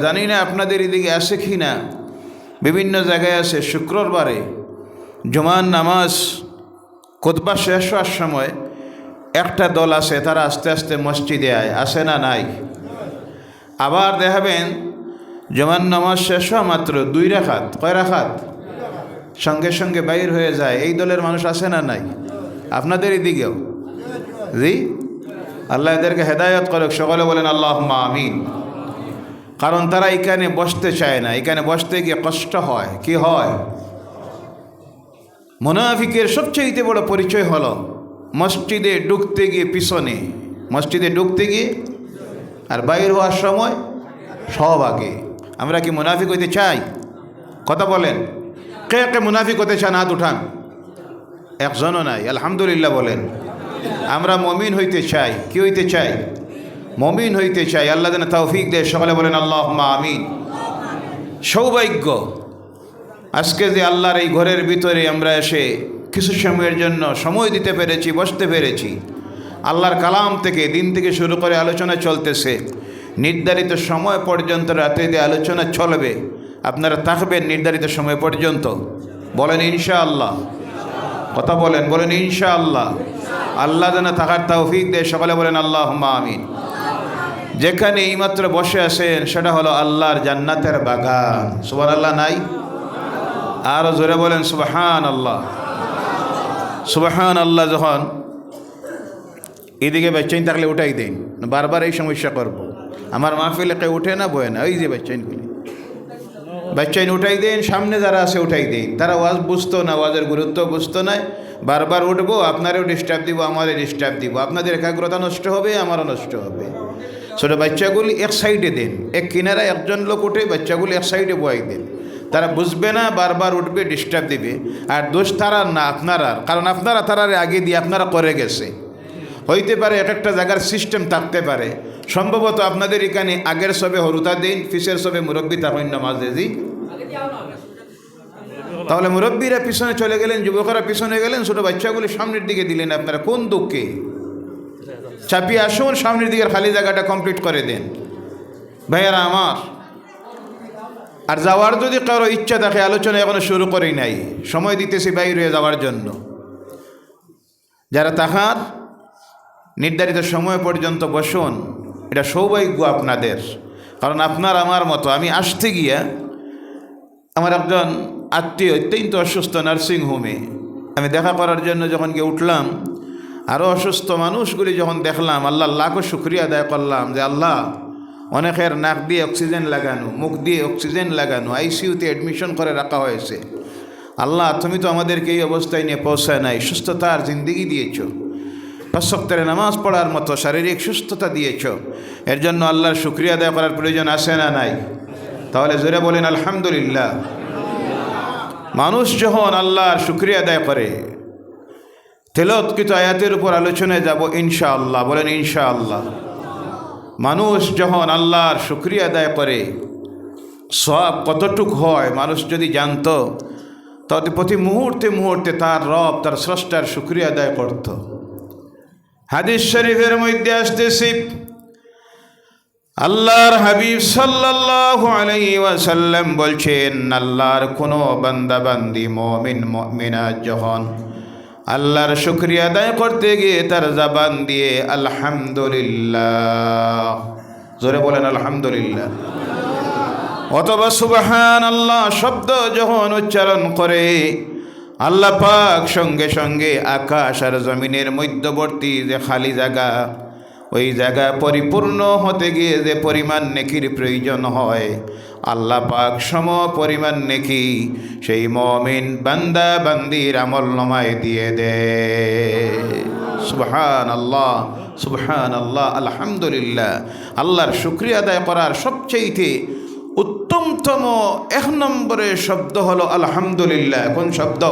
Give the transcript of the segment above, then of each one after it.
জানি না আপনাদের এদিকে আছে কি না, বিভিন্ন জায়গায় আছে শুক্রবারে জুমার নামাজ খুতবা শেষ হওয়ার সময় একটা দল আছে, তারা আস্তে আস্তে মসজিদে আসে না নাই? আবার দেখাবেন জুমার নামাজ শেষ হওয়া মাত্র 2 রাকাত, কয় রাকাত, সঙ্গে সঙ্গে বাইর হয়ে যায়। এই দলের মানুষ আছে না নাই আপনাদের এদিকেও? জি, আল্লাহ এদেরকে হেদায়ত করুক, সকলে বলেন আল্লাহুম্মা আমিন। কারণ তারা এখানে বসতে চায় না, এখানে বসতে গিয়ে কষ্ট হয়। কি হয়? মুনাফিকের সবচেয়ে বড় পরিচয় হলো মসজিদে ঢুকতে গিয়ে পিছনে, মসজিদে ঢুকতে গিয়ে আর বাইর হওয়ার সময় সব আগে। আমরা কি মুনাফিক হইতে চাই? কথা বলেন, কে কে মুনাফিক হতে চান? হাত উঠান। একজনও নাই, আলহামদুলিল্লাহ বলেন। আমরা মমিন হইতে চাই। কি হইতে চাই? মমিন হইতে চাই। আল্লাহ যেন তৌফিক দেয়, সকলে বলেন আল্লাহুম্মা আমিন। সৌভাগ্য আজকে যে আল্লাহর এই ঘরের ভিতরে আমরা এসে কিছু সময়ের জন্য সময় দিতে পেরেছি, বসতে পেরেছি। আল্লাহর কালাম থেকে দিন থেকে শুরু করে আলোচনা চলতেছে, নির্ধারিত সময় পর্যন্ত রাতে যে আলোচনা চলবে, আপনারা থাকবেন নির্ধারিত সময় পর্যন্ত। বলেন ইনশাআল্লাহ। কথা বলেন, বলেন ইনশাআল্লাহ। আল্লাহ যেন থাকার তৌফিক দেয়, সকলে বলেন আল্লাহুম্মা আমিন। যেখানে এইমাত্র বসে আছেন সেটা হলো আল্লাহর জান্নাতের বাগান। সুবহানাল্লাহ নাই? আরও জোরে বলেন সুবহানাল্লাহ। সুবহানাল্লাহ। যখন এদিকে বাচ্চাইন থাকলে উঠাই দেন, বারবার এই সমস্যা করব। আমার মাহফিলে কেউ উঠে না, বয়ে না, ওই যে বাচ্চাইনগুলি, বাচ্চাইন উঠাই দেন। সামনে যারা আছে উঠাই দেন, তারা ওয়াজ বুঝতো না, ওয়াজের গুরুত্ব বুঝতো না। বারবার উঠবো, আপনারও ডিস্টার্ব দিব, আমারও ডিস্টার্ব দিব, আপনাদের একাগ্রতা নষ্ট হবে, আমারও নষ্ট হবে। ছোটো বাচ্চাগুলি এক সাইডে দেন, এক কিনারায় একজন লোক উঠে, বাচ্চাগুলি এক সাইডে বয়াই দেন। তারা বুঝবে না, বারবার উঠবে, ডিস্টার্ব দিবে। আর দোষ তারা না, আপনারা, কারণ আপনারা তারার আগে দিয়ে আপনারা করে গেছে। হইতে পারে এক একটা জায়গার সিস্টেম থাকতে পারে, সম্ভবত আপনাদের এখানে আগের সবে হরুতা দিন, পিসের সবে মুরব্বী তখন নামাজ দেজি। তাহলে মুরব্বীরা পিছনে চলে গেলেন, যুবকরা পিছনে গেলেন, ছোটো বাচ্চাগুলি সামনের দিকে দিলেন। আপনারা কোন দুঃখে? চাপিয়ে আসুন, সামনের দিকের খালি জায়গাটা কমপ্লিট করে দেন ভাইয়ারা আমার। আর যাওয়ার যদি কারো ইচ্ছা থাকে, আলোচনা এখনো শুরু করেই নাই, সময় দিতেছি বাইরে যাওয়ার জন্য। যারা তাহার নির্ধারিত সময় পর্যন্ত বসুন, এটা সৌভাগ্য আপনাদের। কারণ আপনার আমার মতো, আমি আসতে গিয়া আমার একজন আত্মীয় অত্যন্ত অসুস্থ নার্সিংহোমে, আমি দেখা করার জন্য যখন গিয়ে উঠলাম, আরও অসুস্থ মানুষগুলি যখন দেখলাম, আল্লাহ লাখো শুকরিয়া আদায় করলাম যে আল্লাহ, অনেকের নাক দিয়ে অক্সিজেন লাগানো, মুখ দিয়ে অক্সিজেন লাগানো, আইসিইউতে অ্যাডমিশন করে রাখা হয়েছে। আল্লাহ, তুমি তো আমাদেরকে এই অবস্থায় নিয়ে পৌঁছায় নাই, সুস্থতার জিন্দিগি দিয়েছ, 5 ওয়াক্তের নামাজ পড়ার মতো শারীরিক সুস্থতা দিয়েছ। এর জন্য আল্লাহর শুকরিয়া আদায় করার প্রয়োজন আছে না নাই? তাহলে জোরে বলেন আলহামদুলিল্লাহ। মানুষ যখন আল্লাহর শুকরিয়া আদায় করে, তেলাওয়াতকৃত আয়াতের উপর আলোচনায় যাব ইনশাআল্লাহ। বলেন ইনশাআল্লাহ। মানুষ যখন আল্লাহর শুকরিয়া আদায় করে, সওয়াব কতটুক হয় মানুষ যদি জানতো, তাতে প্রতি মুহূর্তে মুহূর্তে তার রব, তার স্রষ্টার শুকরিয়া আদায় করত। হাদিস শরীফের মধ্যে আসতেছে, আল্লাহর হাবিব সাল্লাল্লাহু আলাইহি ওয়াসাল্লাম বলছেন, আল্লাহর কোনো বান্দা বান্দি, মুমিন মুমিনাত যখন আল্লাহর শুকরিয়া আদায় করতে গিয়ে তার জবান দিয়ে আলহামদুলিল্লাহ, জোরে বলেন আলহামদুলিল্লাহ, অথবা সুবহানাল্লাহ শব্দ যখন উচ্চারণ করে, আল্লাহ পাক সঙ্গে সঙ্গে আকাশ আর জমিনের মধ্যবর্তী যে খালি জায়গা, ওই জায়গা পরিপূর্ণ হতে গিয়ে যে পরিমাণ নেকির প্রয়োজন হয়, আল্লাহ পাক সম পরিমাণ নেকি সেই মুমিন বান্দা বান্দির আমলনামায় দিয়ে দেয়। সুবহানাল্লাহ, সুবহানাল্লাহ, আলহামদুলিল্লাহ। আল্লাহর শুকরিয়া আদায় করার সবচেয়ে উত্তমতম 1 নম্বরের শব্দ হলো আলহামদুলিল্লাহ। কোন শব্দ?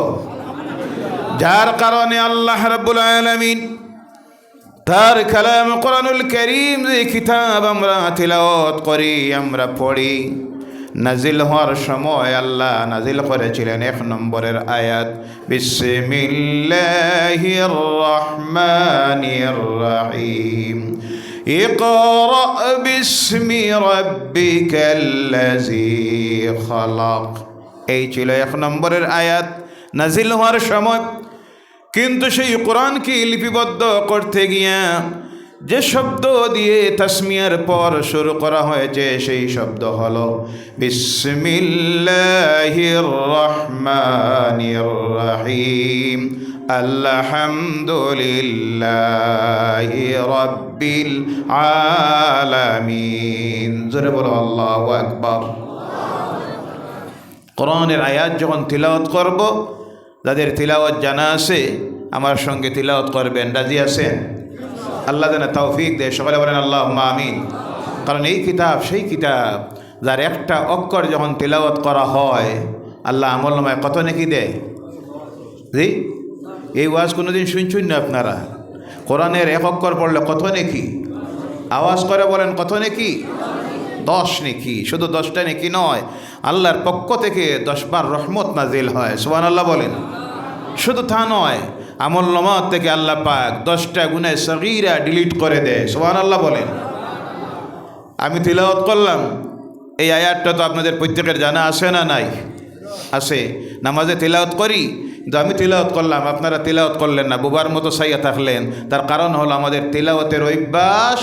যার কারণে আল্লাহ রাব্বুল আলামিন তার কালাম কোরআনুল কারীম, যে কিতাব আমরা তিলাওয়াত করি, আমরা পড়ি, নাজিল হওয়ার সময় আল্লাহ নাজিল করেছিলেন 1 নম্বরের আয়াত, বিসমিল্লাহির রহমানির রহিম, ইকরা বিসমি রাব্বিকাল্লাযী খালাক। এই ছিল 1 নম্বরের আয়াত নাজিল হওয়ার সময়। কিন্তু সেই কোরআনকে লিপিবদ্ধ করতে গিয়া যে শব্দ দিয়ে তাসমিয়ার পর শুরু করা হয়েছে সেই শব্দ হলো বিসমিল্লাহির রহমানির রহিম, আলহামদুলিল্লাহি রাব্বিল আলামিন। জোরে বলো আল্লাহু আকবার। কোরআনের আয়াত যখন তিলাওয়াত করব, যাদের তিলাওয়াত জানা আছে আমার সঙ্গে তিলাওয়াত করবেন। রাজি আছেন? আল্লাহ যেন তৌফিক দেয়। সকলে বলেন আল্লাহুম্মা আমিন। কারণ এই কিতাব সেই কিতাব যার একটা অক্ষর যখন তিলাওয়াত করা হয় আল্লাহ আমলনামায় কত নেকি দেয়। জি, এই ওয়াজ কোনোদিন শুনছুন না আপনারা? কোরআনের 1 অক্ষর পড়লে কত নেকি? আওয়াজ করে বলেন কত নেকি? 10 নেকি। শুধু 10টা নেকি নয়, আল্লাহর পক্ষ থেকে 10 বার রহমত নাজিল হয়। সুবহানাল্লাহ বলেন। শুধু তা নয়, আমলনামা থেকে আল্লাহ পাক 10টা গুনাহ সগীরা ডিলিট করে দেয়। সুবহানাল্লাহ বলেন। আমি তিলাওয়াত করলাম, এই আয়াতটা তো আপনাদের প্রত্যেকের জানা আছে না নাই? আছে। নামাজে তিলাওয়াত করি, কিন্তু আমি তিলাওয়াত করলাম, আপনারা তিলাওয়াত করলেন না, বুবার মতো সাইয়া থাকলেন। তার কারণ হলো আমাদের তিলাওয়াতের অভ্যাস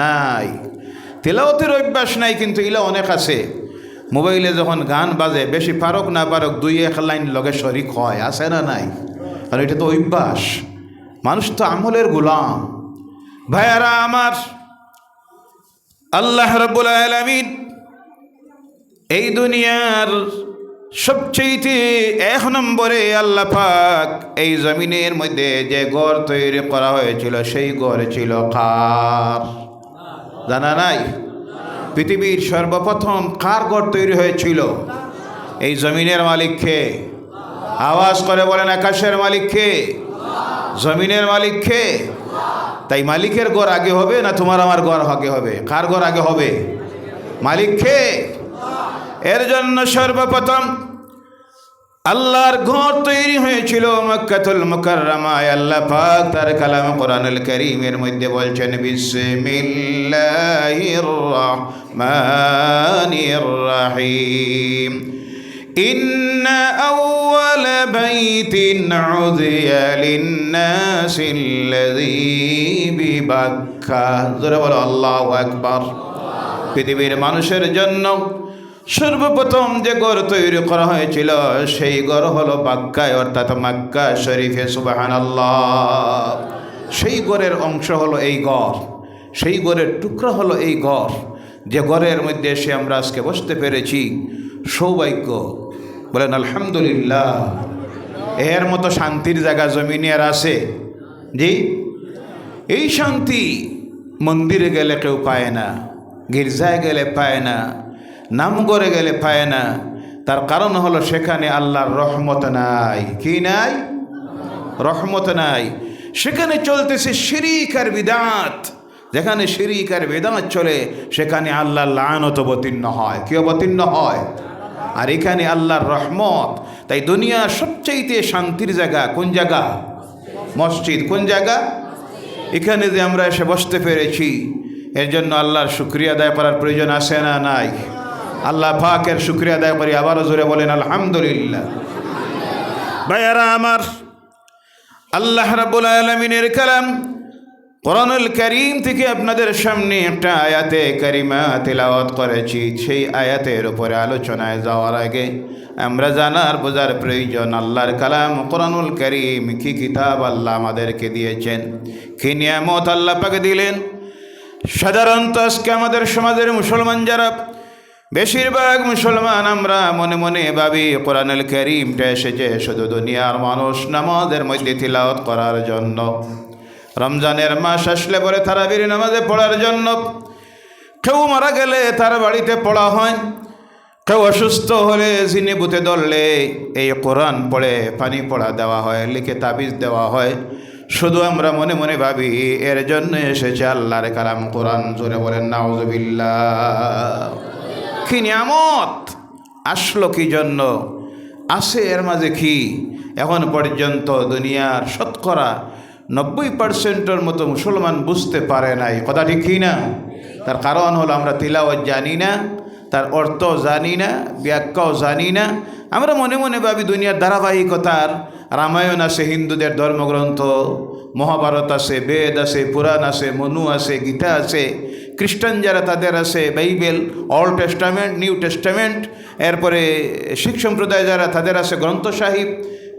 নাই। তিলাওয়াতের অভ্যাস নাই, কিন্তু এগুলো অনেক আছে। মোবাইলে যখন গান বাজে, বেশি পারক না পারক 2-1 লাইন লগে শরিক হয়, আছে না নাই? আর এটা তো অভ্যাস। মানুষ তো আমলের গোলাম। ভাইয়ারা আমার, আল্লাহ রাব্বুল আলামিন এই দুনিয়ার সবচেয়ে 1 নম্বরে আল্লাহ পাক এই জমিনের মধ্যে যে ঘর তৈরি করা হয়েছিল সেই ঘর ছিল কার? জানা নাই? পৃথিবীর সর্বপ্রথম কার ঘর তৈরি হয়েছিল? এই জমিনের মালিক কে? আওয়াজ করে বলেন আকাশের মালিক কে? জমিনের মালিক কে? তাই মালিকের ঘর আগে হবে না তোমার আমার ঘর আগে হবে? কার ঘর আগে হবে? মালিক কে? এর জন্য সর্বপ্রথম আল্লাহর ঘর তৈরি হয়েছিল মক্কাতুল মুকাররমায়। আল্লাহ পাক তার কালাম কোরআনুল কারীমের মধ্যে বলছেন বিসমিল্লাহির রহমানির রহিম, ইন্না আউওয়ালা বাইতিন উযিয়া লিন্নাসিল্লাযী বিবাক্কা। জোরে বলো আল্লাহু আকবার। পৃথিবীর মানুষের জন্য সর্বপ্রথম যে ঘর তৈরি করা হয়েছিল সেই ঘর হলো বাক্কায়, অর্থাৎ মক্কা শরীফে। সুবহানাল্লাহ। সেই ঘরের অংশ হলো এই ঘর, সেই ঘরের টুকরা হলো এই ঘর, যে ঘরের মধ্যে এসে আমরা আজকে বসতে পেরেছি। সৌভাগ্য। বলেন আলহামদুলিল্লাহ। এর মতো শান্তির জায়গা জমিনে আর আছে? জি। এই শান্তি মন্দিরে গেলে কেউ পায় না, গির্জায় গেলে পায় না, নামঘরে গেলে পায় না। তার কারণ হলো সেখানে আল্লাহর রহমত নাই। কি নাই? রহমত নাই। সেখানে চলতেছে শিরিক আর বিদআত। যেখানে শিরিক আর বিদআত চলে সেখানে আল্লাহর লানত অবতীর্ণ হয়। কি অবতীর্ণ হয়? আর এখানে আল্লাহর রহমত। তাই দুনিয়ার সবচেয়ে শান্তির জায়গা কোন জায়গা? মসজিদ। কোন জায়গা? এখানে যে আমরা এসে বসতে পেরেছি, এর জন্য আল্লাহর শুকরিয়া আদায় করার প্রয়োজন আছে না নাই? আল্লাহ পাকের শুকরিয়া আদায় করি। আবারও জোরে বলেন আলহামদুলিল্লাহ। ভাইয়ারা আমার, আল্লাহ রাব্বুল আলামিনের কালাম কোরআনুল কারীম থেকে আপনাদের সামনে একটা আয়াতে কারিমা তিলাওয়াত করেছি। সেই আয়াতের উপরে আলোচনায় যাওয়ার আগে আমরা জানার বোঝার প্রয়োজন আল্লাহর কালাম কোরআনুল কারীম কি কিতাব আল্লাহ আমাদেরকে দিয়েছেন, কি নিয়ামত আল্লাহ পাক দিলেন। সাধারণত আজকে আমাদের সমাজের মুসলমান যারা, বেশিরভাগ মুসলমান আমরা মনে মনে ভাবি কোরআনুল কারীমটা এসেছে শুধু দুনিয়ার মানুষ নামাজের মধ্যে তিলাওয়াত করার জন্য, রমজানের মাস আসলে পরে তারাবির নামাজে পড়ার জন্য, কেউ মারা গেলে তার বাড়িতে পড়া হয়, কেউ অসুস্থ হলে জিনে বুতে ধরলে এই কোরআন পড়ে পানি পড়া দেওয়া হয়, লিখে তাবিজ দেওয়া হয়। শুধু আমরা মনে মনে ভাবি এর জন্য এসেছে আল্লাহর কালাম কোরআন। জোরে বলেন নাউজুবিল্লাহ। কি নিয়ামত আসলো কি জন্য, আছে এর মাঝে কি? এখন পর্যন্ত দুনিয়ার শতকরা 90% মতো মুসলমান বুঝতে পারে নাই। কথা ঠিক কি না? তার কারণ হলো আমরা তিলাওয়াত জানি না, তার অর্থ জানি না, ব্যাখ্যাও জানি না। আমরা মনে মনে ভাবি দুনিয়ার ধারাবাহিকতার রামায়ণ আছে, হিন্দুদের ধর্মগ্রন্থ, মহাভারত আছে, বেদ আছে, পুরাণ আছে, মনু আছে, গীতা আছে, খ্রিস্টান যারা তাদের আছে Bible, old testament, new testament, এরপরে শিখ সম্প্রদায় যারা তাদের আছে গ্রন্থ সাহিব,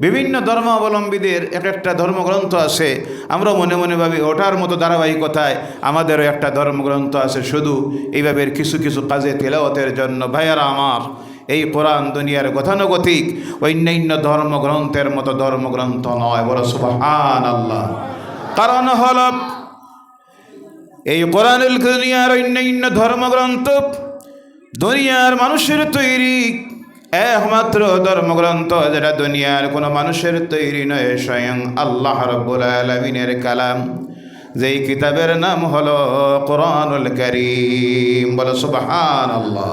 বিভিন্ন ধর্মাবলম্বীদের এক একটা ধর্মগ্রন্থ আছে। আমরা মনে মনে ভাবি ওটার মতো ধারাবাহিকতায় আমাদেরও একটা ধর্মগ্রন্থ আছে, শুধু এইভাবে কিছু কিছু কাজে তেলাওয়াতের জন্য। ভাইয়ারা আমার, এই কোরআন দুনিয়ার গতানুগতিক অন্যান্য ধর্মগ্রন্থের মতো ধর্মগ্রন্থ নয়। বলো সুবহানাল্লাহ। কারণ হল এই কোরআনুল দুনিয়ার অন্যান্য ধর্মগ্রন্থ দুনিয়ার মানুষের তৈরি একমাত্র ধর্মগ্রন্থ, যেটা দুনিয়ার কোনো মানুষের তৈরি নয়, স্বয়ং আল্লাহ রাব্বুল আলামিনের কালাম, যেই কিতাবের নাম হলো কোরআনুল কারীম। বলো সুবহানাল্লাহ।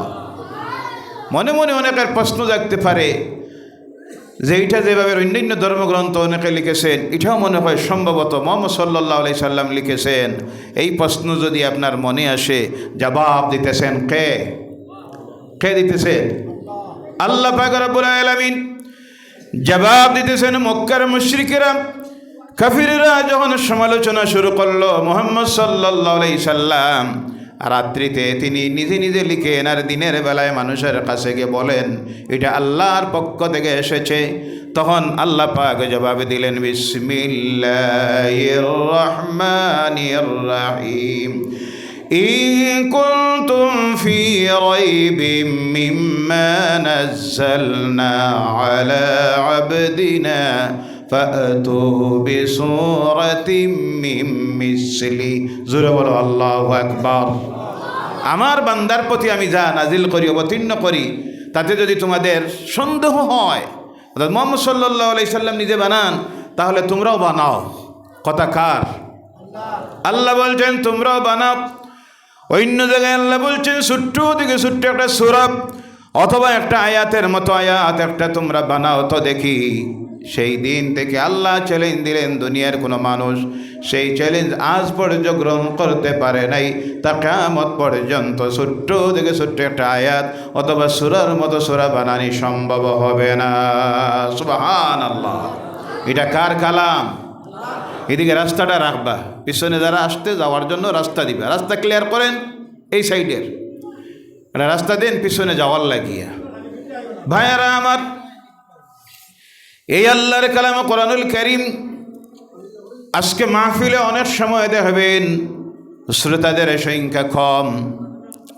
মনে মনে অনেকের প্রশ্ন জাগতে পারে যে এইটা যেভাবে অন্যান্য ধর্মগ্রন্থ অনেকে লিখেছেন, এটাও মনে হয় সম্ভবত মুহাম্মদ সাল্লাল্লাহু আলাইহি সাল্লাম লিখেছেন। এই প্রশ্ন যদি আপনার মনে আসে, জবাব দিতেছেন কে? কে দিতেছেন? আল্লাহ পাক রব্বুল আলামিন। জবাব দিতেছেন মক্কার মুশরিকেরা, কাফিররা যখন সমালোচনা শুরু করলো মুহাম্মদ সাল্লাল্লাহু আলাইহি সাল্লাম, রাত্রিতে তিনি নিজে নিজে লিখেন আর দিনের বেলায় মানুষের কাছে গিয়ে বলেন এটা আল্লাহর পক্ষ থেকে এসেছে। তখন আল্লাহ পাক জবাব দিলেন বিসমিল্লাহির রহমানির রহিম, ইন কুনতুম ফি রাইবিম মিম্মা নাযালনা আলা আবদিনা ফাতু বিসূরাতিম মিন মিসলি। জোরে বলো আল্লাহু আকবার। আমার বান্দার প্রতি আমি যা নাজিল করি, অবতীর্ণ করি, তাতে যদি তোমাদের সন্দেহ হয়, অর্থাৎ মুহাম্মদ সাল্লাল্লাহু আলাইহি সাল্লাম নিজে বানান, তাহলে তোমরাও বানাও। কথা কার? আল্লাহ বলছেন তোমরাও বানাও। অন্য জায়গায় আল্লাহ বলছেন ছোট্ট থেকে ছোট্ট একটা সূরা অথবা একটা আয়াতের মতো আয়াত একটা তোমরা বানাও তো দেখি। সেই দিন থেকে আল্লাহ চ্যালেঞ্জ দিলেন, দুনিয়ার কোনো মানুষ সেই চ্যালেঞ্জ আজ পর্যন্ত গ্রহণ করতে পারে নাই। তা কিয়ামত পর্যন্ত ছোট্ট থেকে ছোট্ট একটা আয়াত অথবা সূরার মতো সূরা বানানি সম্ভব হবে না। সুবহানাল্লাহ। এটা কার কালাম? এদিকে রাস্তাটা রাখবা, পিছনে যারা আসতে যাওয়ার জন্য রাস্তা দিবা, রাস্তা ক্লিয়ার করেন এই সাইডের, রাস্তা দেন পিছনে যাওয়ার লাগিয়া। ভাইয়ারা আমার, এই আল্লাহর কালাম কোরআনুল কারীম আজকে মাহফিলে অনেক সময় দেখবেন শ্রোতাদের সংখ্যা কম।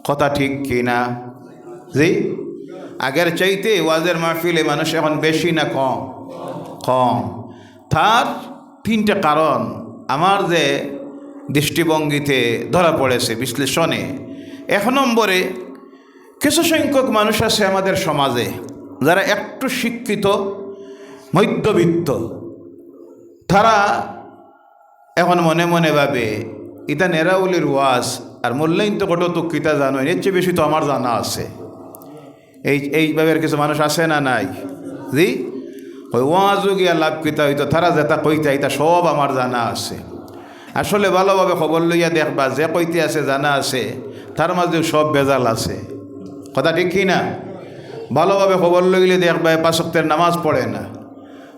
কথা ঠিক কিনা? জি, আগের চাইতে ওয়াজের মাহফিলে মানুষ এখন বেশি না কম? কম। তার তিনটা কারণ আমার যে দৃষ্টিভঙ্গিতে ধরা পড়েছে বিশ্লেষণে। এক নম্বরে, কিছু সংখ্যক মানুষ আছে আমাদের সমাজে যারা একটু শিক্ষিত, মধ্যবিত্ত, তারা এখন মনে মনে ভাবে ইতা নেরাউলির ওয়াজ আর মূল্যায়ন তো কত কিতা জানো, এর চেয়ে বেশি তো আমার জানা আছে। এইভাবে কিছু মানুষ আছে না নাই? জি, ওই ওয়াজও গিয়া লাভ কিতা হইতো, তারা যেটা কইতা এটা সব আমার জানা আছে। আসলে ভালোভাবে খবর লইয়া দেখবা, যে কইতে আছে জানা আছে, তার মাঝেও সব বেজাল আছে। কথা ঠিক কি না? ভালোভাবে খবর লইলে দেখবা 5 ওয়াক্তের নামাজ পড়ে না,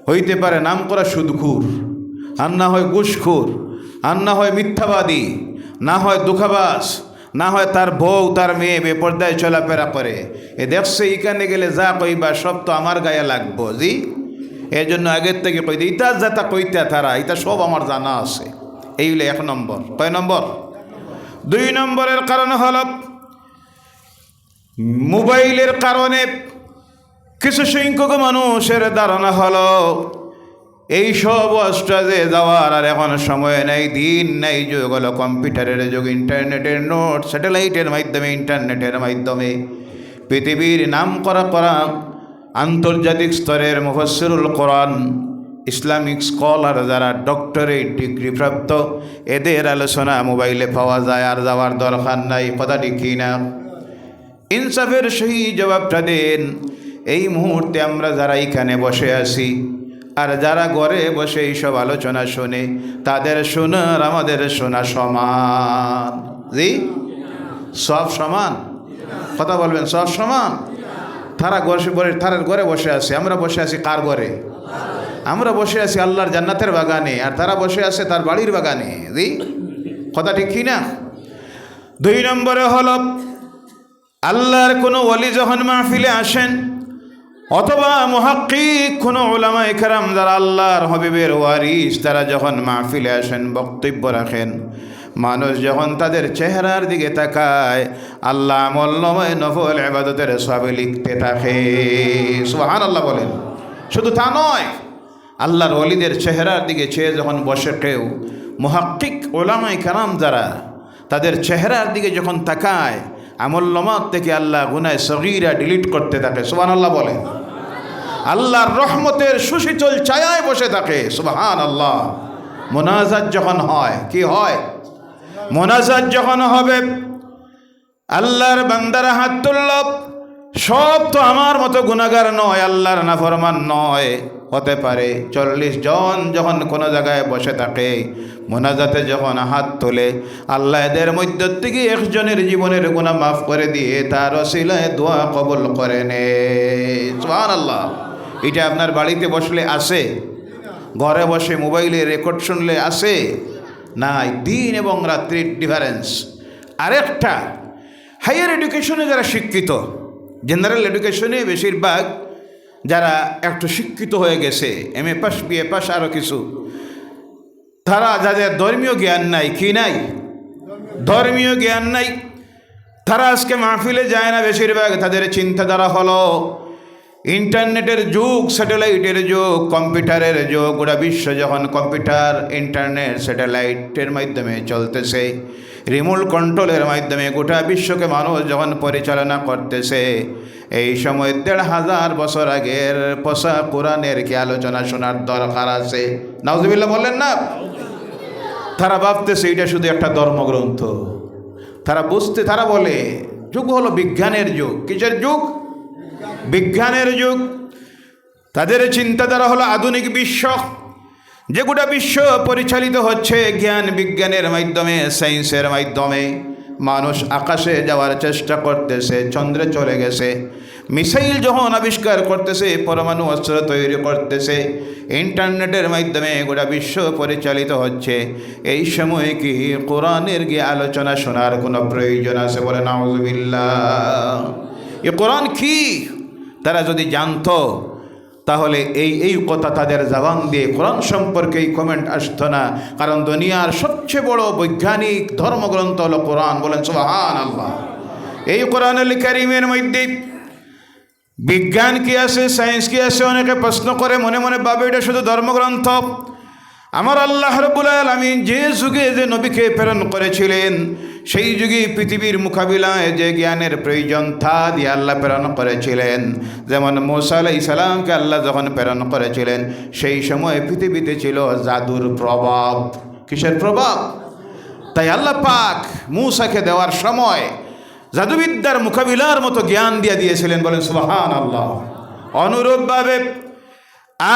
হইতে পারে নাম করা সুদখোর, আর না হয় ঘুষখোর, আর না হয় মিথ্যাবাদী, না হয় দুঃখাবাস, না হয় তার বউ তার মেয়ে বেপর্দায় চলাফেরা করে। এ দেখছে এখানে গেলে যা কইবা সব তো আমার গায়ে লাগবো। জি, এই জন্য আগের থেকে কইতে ইতা যাতা কইতা তারা এটা সব আমার জানা আছে। এই হলো 1 নম্বর। কয় নম্বর? 2 নম্বরের কারণ হল মোবাইলের কারণে কিছু সংখ্যক মানুষের ধারণা হলো এই সব অস্ট্রাজে যাওয়ার আর এখন সময় নেই, দিন নেই, যুগ হলো কম্পিউটারের যুগ, ইন্টারনেটের নোট, স্যাটেলাইটের মাধ্যমে, ইন্টারনেটের মাধ্যমে পৃথিবীর নাম করা আন্তর্জাতিক স্তরের মুফাসসিরুল কোরআন, ইসলামিক স্কলার যারা ডক্টরেট ডিগ্রি প্রাপ্ত, এদের আলোচনা মোবাইলে পাওয়া যায়, আর যাওয়ার দরকার নাই। কথা ঠিক কিনা? ইনসাফের সেই জবাবটা দেন। এই মুহূর্তে আমরা যারা এখানে বসে আছি, আর যারা ঘরে বসে এইসব আলোচনা শোনে তাদের শোনার আমাদের শোনা সমান। জি, সব সমান? কথা বলবেন, সব সমান? তারা ঘরে বসে আছে, আমরা বসে আছি কার ঘরে? আমরা বসে আছি আল্লাহর জান্নাতের বাগানে, আর তারা বসে আছে তার বাড়ির বাগানে। জি, কথা ঠিক কি না? 2 নম্বরে হলো আল্লাহর কোনো ওলি যখন মাহফিলে আসেন অথবা মুহাক্কিক কোনো উলামায়ে কেরাম যারা আল্লাহর হাবিবের ওয়ারিস তারা যখন মাহফিলে আসেন বক্তব্য রাখেন, মানুষ যখন তাদের চেহারার দিকে তাকায় আল্লাহ আমলনামায় নফল ইবাদতের সওয়াব লিখতে থাকে। সুবহানাল্লাহ বলেন। শুধু তা নয়, আল্লাহর ওলিদের চেহারার দিকে চেয়ে যখন বসে কেউ মুহাক্কিক উলামায়ে কেরাম যারা তাদের চেহারার দিকে যখন তাকায় আমলনামাত থেকে আল্লাহ গুনাহ সগীরা ডিলিট করতে থাকে। সুবহানাল্লাহ বলেন। আল্লাহর রহমতের সুশীতল ছায়ায় বসে থাকে। সুবহানাল্লাহ। মুনাজাত যখন হয়, কি হয়? মুনাজাত যখন হবে আল্লাহর বান্দারা হাত তুলল, সব তো আমার মতো গুনাহগার নয়, আল্লাহর নাফরমান নয়, হতে পারে 40 জন যখন কোনো জায়গায় বসে থাকে মুনাজাতে যখন হাত তোলে আল্লাহ এদের মধ্য থেকে একজনের জীবনের গুনাহ মাফ করে দিয়ে তার ওসিলায় দোয়া কবুল করে নেয়। সুবহানাল্লাহ। এটা আপনার বাড়িতে বসলে আসে? ঘরে বসে মোবাইলে রেকর্ড শুনলে আসে? নাই। দিন এবং রাত্রির ডিফারেন্স। আরেকটা, হায়ার এডুকেশনে যারা শিক্ষিত, জেনারেল এডুকেশনে বেশিরভাগ যারা একটু শিক্ষিত হয়ে গেছে, MA পাস BA পাস আরও কিছু, তারা যাদের ধর্মীয় জ্ঞান নাই, কি নাই? ধর্মীয় জ্ঞান নাই, তারা আজকে মাহফিলে যায় না। বেশিরভাগ তাদের চিন্তাধারা হলো ইন্টারনেটের যুগ, স্যাটেলাইটের যুগ, কম্পিউটারের যুগ। গোটা বিশ্ব যখন কম্পিউটার, ইন্টারনেট, স্যাটেলাইটের মাধ্যমে চলতেছে, রিমোট কন্ট্রোলের মাধ্যমে গোটা বিশ্বকে মানুষ যখন পরিচালনা করতেছে, এই সময় 1500 বছর আগের পসা কোরআনের কি আলোচনা শোনার দরকার আছে? নাউজুবিল্লাহ বললেন না? তারা ভাবতেছে এটা শুধু একটা ধর্মগ্রন্থ। তারা বলে যুগ হলো বিজ্ঞানের যুগ। কিসের যুগ? বিজ্ঞানের যুগ। তাদের চিন্তাধারা হলো আধুনিক বিশ্ব, যে গোটা বিশ্ব পরিচালিত হচ্ছে জ্ঞান বিজ্ঞানের মাধ্যমে, সায়েন্সের মাধ্যমে। মানুষ আকাশে যাওয়ার চেষ্টা করতেছে, চন্দ্রে চলে গেছে, মিসাইল যখন আবিষ্কার করতেছে, পরমাণু অস্ত্র তৈরি করতেছে, ইন্টারনেটের মাধ্যমে গোটা বিশ্ব পরিচালিত হচ্ছে। এই সময় কি কোরআনের গিয়ে আলোচনা শোনার কোনো প্রয়োজন আছে? বলে নাউজুবিল্লাহ। এ কোরআন কি তারা যদি জানতো তাহলে এই কথা তাদের জবান দিয়ে কোরআন সম্পর্কে এই কমেন্ট আসতো না। কারণ দুনিয়ার সবচেয়ে বড় বৈজ্ঞানিক ধর্মগ্রন্থ হলো কোরআন। বলেন সুবহানাল্লাহ। এই কোরআনুল কারীমের মধ্যে বিজ্ঞান কি আছে, সায়েন্স কি আছে? অনেকে প্রশ্ন করে, মনে মনে ভাবে এটা শুধু ধর্মগ্রন্থ। আমার আল্লাহ রাব্বুল আলামিন যে যুগে যে নবীকে প্রেরণ করেছিলেন, সেই যুগে পৃথিবীর মোকাবিলায় যে জ্ঞানের প্রয়োজন তা দিয়ে আল্লাহ প্রেরণ করেছিলেন। যেমন মূসা আলাইহিস সালামকে আল্লাহ যখন প্রেরণ করেছিলেন, সেই সময় পৃথিবীতে ছিল জাদুর প্রভাব। কিসের প্রভাব? তাই আল্লাহ পাক মূসাকে দেওয়ার সময় জাদুবিদ্যার মোকাবিলার মতো জ্ঞান দিয়ে দিয়েছিলেন। বলেন সুবহানাল্লাহ। অনুরূপভাবে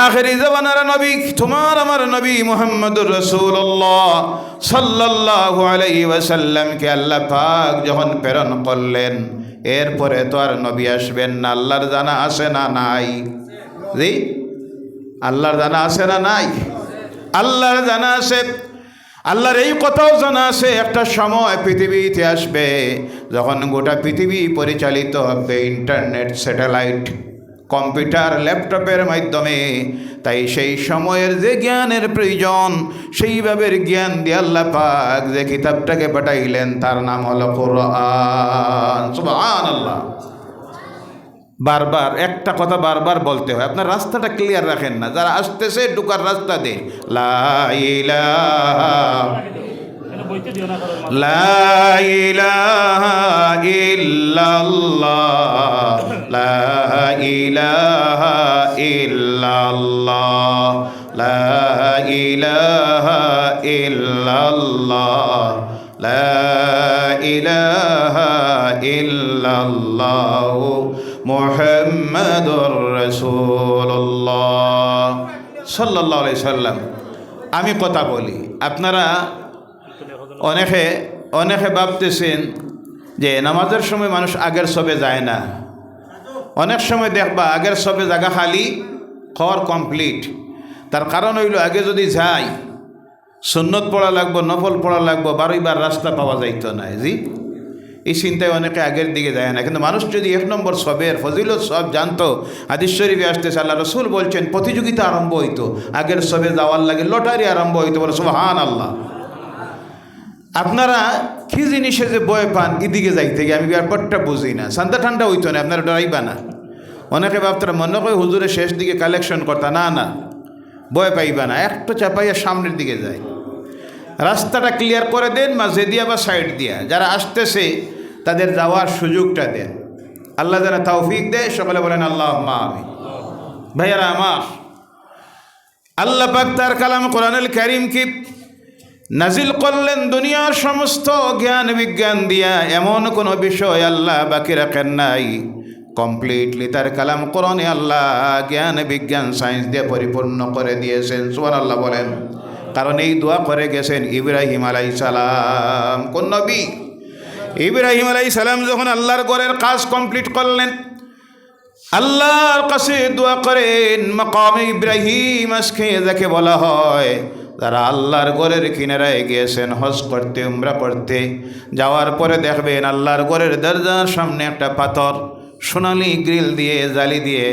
আখিরি জামানার নবী, তোমার আমার নবী মুহাম্মদুর রাসূলুল্লাহ সাল্লাল্লাহু আলাইহি ওয়াসাল্লামকে আল্লাহ পাক যখন প্রেরণ করলেন, এরপরে তো আর নবী আসবেন না। আল্লাহর জানা আছে না নাই? জি, আল্লাহর জানা আছে না নাই? আল্লাহর জানা আছে। আল্লাহর এই কথাও জানা আছে, একটা সময় পৃথিবীতে আসবে যখন গোটা পৃথিবী পরিচালিত হবে ইন্টারনেট, স্যাটেলাইট, কম্পিউটার, ল্যাপটপের মাধ্যমে। তাই সেই সময়ের যে জ্ঞানের প্রয়োজন, সেইভাবে জ্ঞান দিয়ে আল্লাহ পাক যে কিতাবটাকে পাঠাইলেন তার নাম হলো কোরআন। সুবহানাল্লাহ। বারবার একটা কথা বারবার বলতে হয়, আপনার রাস্তাটা ক্লিয়ার রাখেন না। যারা আসতেছে ঢুকার রাস্তা দে লা ইলাহা লা ইলাহা ইল্লাল্লাহ লা ইলাহা ইল্লাল্লাহ লা ইলাহা ইল্লাল্লাহ লা ইলাহা ইল্লাল্লাহ মুহাম্মাদুর রাসূলুল্লাহ সাল্লাল্লাহু আলাইহি সাল্লাম। আমি কথা বলি, আপনারা অনেকে অনেকে ভাবতেছেন যে নামাজের সময় মানুষ আগের সবে যায় না। অনেক সময় দেখবা আগের সবে জায়গা খালি, খর কমপ্লিট। তার কারণ হইল আগে যদি যাই সুন্নত পড়া লাগবো, নফল পড়া লাগবো, বারবার রাস্তা পাওয়া যাইতো না। জি, এই চিন্তায় অনেকে আগের দিকে যায় না। কিন্তু মানুষ যদি 1 নম্বর সবের ফজিলত সব জানতো, হাদিস শরীফে আসতেছে আল্লাহ রসুল বলছেন প্রতিযোগিতা আরম্ভ হইতো, আগের সবে যাওয়ার লাগে লটারি আরম্ভ হইতো। বলে সুবহানাল্লাহ। আপনারা কি জিনিসে যে ভয় পান এদিকে যাইতে গিয়ে, আমি ব্যাপারটা বুঝি না। ঠান্ডা ঠান্ডা হইতো না, আপনারা ডরাইবা না। অনেকে ভাবতারা মনে করে হুজুরের শেষ দিকে কালেকশন করতা, না না, ভয় পাইবা না, একটু চাপাইয়া সামনের দিকে যায়। রাস্তাটা ক্লিয়ার করে দেন, মাঝে দিয়া বা সাইড দিয়া, যারা আসতেছে তাদের যাওয়ার সুযোগটা দেন। আল্লাহ যারা তৌফিক দেয় সকলে বলেন আল্লাহুম্মা আমিন। ভাইয়ারা আমার, আল্লাহ পাক তার কালাম কোরআনুল কারীম কি নাজিল করলেন দুনিয়ার সমস্ত জ্ঞান বিজ্ঞান দিয়া। এমন কোনো বিষয় আল্লাহ বাকি রাখেন নাই। কমপ্লিটলি তার কালাম কোরআনে আল্লাহ জ্ঞান বিজ্ঞান সায়েন্স দিয়ে পরিপূর্ণ করে দিয়েছেন। সুবহানাল্লাহ বলেন। কারণ এই দোয়া করে গেছেন ইব্রাহিম আলাইহিস সালাম। কোন নবী? ইব্রাহিম আলাইহিস সালাম যখন আল্লাহর ঘরের কাজ কমপ্লিট করলেন, আল্লাহর কাছে দোয়া করেন মাকামে ইব্রাহিম, আজকে যাকে বলা হয় যারা আল্লাহর ঘরের কিনারায় গিয়েছেন হজ করতে, উমরা করতে, যাওয়ার পরে দেখবেন আল্লাহর ঘরের দরজার সামনে একটা পাথর সোনালি গ্রিল দিয়ে জালি দিয়ে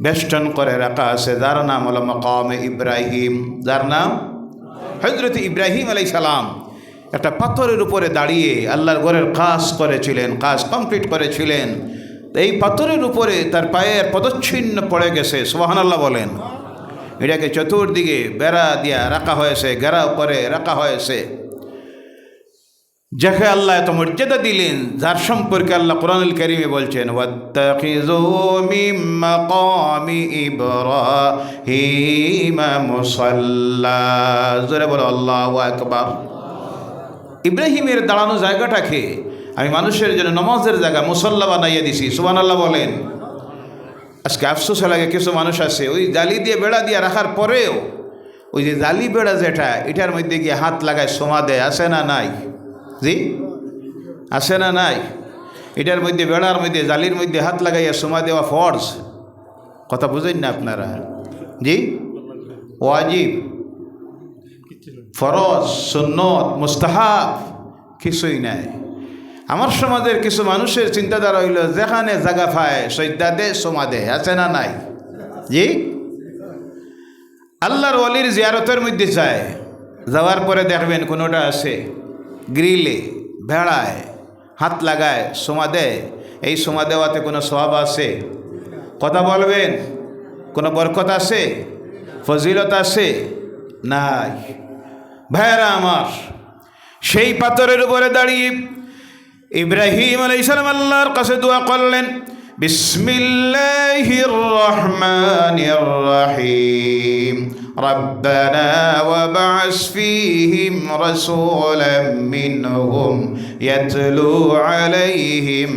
বেষ্টন করে রাখা আছে, যার নাম হলো মাকামে ইব্রাহিম। যার নাম হযরত ইব্রাহিম আলাইহিস সালাম একটা পাথরের উপরে দাঁড়িয়ে আল্লাহর ঘরের কাজ করেছিলেন, কাজ কমপ্লিট করেছিলেন। এই পাথরের উপরে তার পায়ের পদচ্ছিন্ন পড়ে গেছে। সুবহানাল্লাহ বলেন। এটাকে চতুর্দিকে বেড়া দিয়া রাখা হয়েছে, ঘেরাও করে রাখা হয়েছে। যাকে আল্লাহ এত মর্যাদা দিলেন, যার সম্পর্কে আল্লাহ কোরআনুল কারীমে বলছেন ওয়াত্তাখিযু মিন মাকামি ইব্রাহিম মুসাল্লা। জোরে বলো আল্লাহু আকবার। ইব্রাহিমের দাঁড়ানো জায়গাটাকে আমি মানুষের জন্য নামাজের জায়গা মুসাল্লা বানাইয়া দিছি। সুবহানাল্লাহ বলেন। আজকে আফসোস লাগে, কিছু মানুষ আছে ওই জালি দিয়ে বেড়া দিয়ে রাখার পরেও ওই যে জালি বেড়া যেটা, এটার মধ্যে গিয়ে হাত লাগায় সোমা দেয়। আছে না নাই? জি, আছে না নাই? এটার মধ্যে বেড়ার মধ্যে জালির মধ্যে হাত লাগাইয়া সোমা দেওয়া ফরজ। কথা বুঝেন না আপনারা? জি, ওয়াজিব, ফরজ, সুন্নত, মুস্তাহাব কিছুই নাই। আমার সমাজের কিছু মানুষের চিন্তাধারা হইল যেখানে জায়গা পায় সৈদ্যা দে সোমা দে। আছে না নাই? জি, আল্লাহর ওয়ালির জিয়ারতের মধ্যে যায়, যাওয়ার পরে দেখবেন কোনোটা আছে গ্রিলে ভেড়ায় হাত লাগায় সোমা দেয়। এই সোমা দেওয়াতে কোনো সওয়াব আছে? কথা বলবেন। কোনো বরকত আছে? ফজিলত আছে? নাই। ভাইরা আমার, সেই পাথরের উপরে দাঁড়িয়ে ইব্রাহিম আলাইহিস সালাম আল্লাহর কাছে দোয়া করলেন বিসমিল্লাহির রহমানির রহিম রব্বানা ওয়াবআস ফীহিম রাসূলাম মিনহুম ইয়াতলু আলাইহিম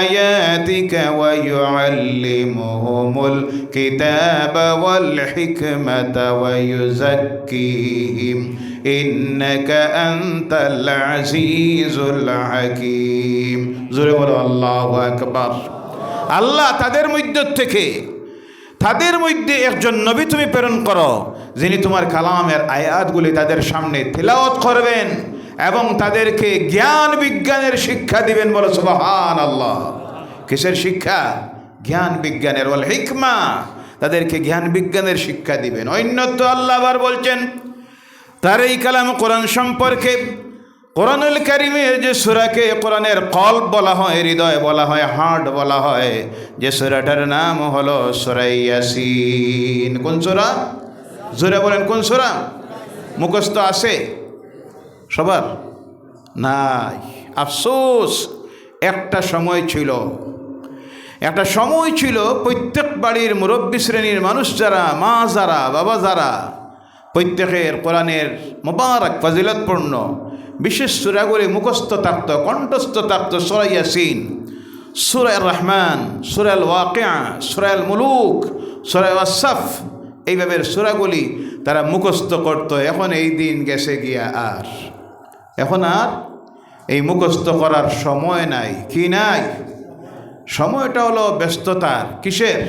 آياتك ويعلمهم الكتاب والحكمة ويزكيهم إنك أنت العزيز الحكيم। জোরে বলো আল্লাহু আকবার। আল্লাহ তাদের মধ্যে একজন নবী তুমি প্রেরণ করো, যিনি তোমার কালামের আয়াতগুলি তাদের সামনে তিলাওয়াত করবেন এবং তাদেরকে জ্ঞান বিজ্ঞানের শিক্ষা দিবেন। বলো সুবহানাল্লাহ। কিসের শিক্ষা? জ্ঞান বিজ্ঞানের। ওয়াল হিকমা, তাদেরকে জ্ঞান বিজ্ঞানের শিক্ষা দিবেন। অন্যত্র আল্লাহ আবার বলছেন তার এই কালাম কোরআন সম্পর্কে, কোরআনুল কারীমের যে সূরাকে কোরআনের কলব বলা হয়, হৃদয় বলা হয়, হার্ট বলা হয়, যে সূরাটার নাম হলো সূরা ইয়াসিন। কোন সূরা? জোরে বলেন কোন সূরা? মুখস্থ আছে সবার? নাই। আফসোস, একটা সময় ছিল প্রত্যেক বাড়ির মুরব্বী শ্রেণীর মানুষ যারা, মা যারা, বাবা যারা, প্রত্যেকের কোরআনের মোবারক ফজিলতপূর্ণ বিশেষ সূরাগুলি মুখস্থ থাকত, কণ্ঠস্থ থাকত। সূরা ইয়াসিন সূরা রহমান, সূরা আল ওয়াকিয়া, সূরা আল মুলুক, সূরা ওয়াসফ, এইভাবে সূরাগুলি তারা মুখস্থ করত। এখন এই দিন গেছে গিয়া আর এখন আর এই মুখস্থ করার সময় নাই। কি নাই? সময়টা হলো ব্যস্ততার। কিসের?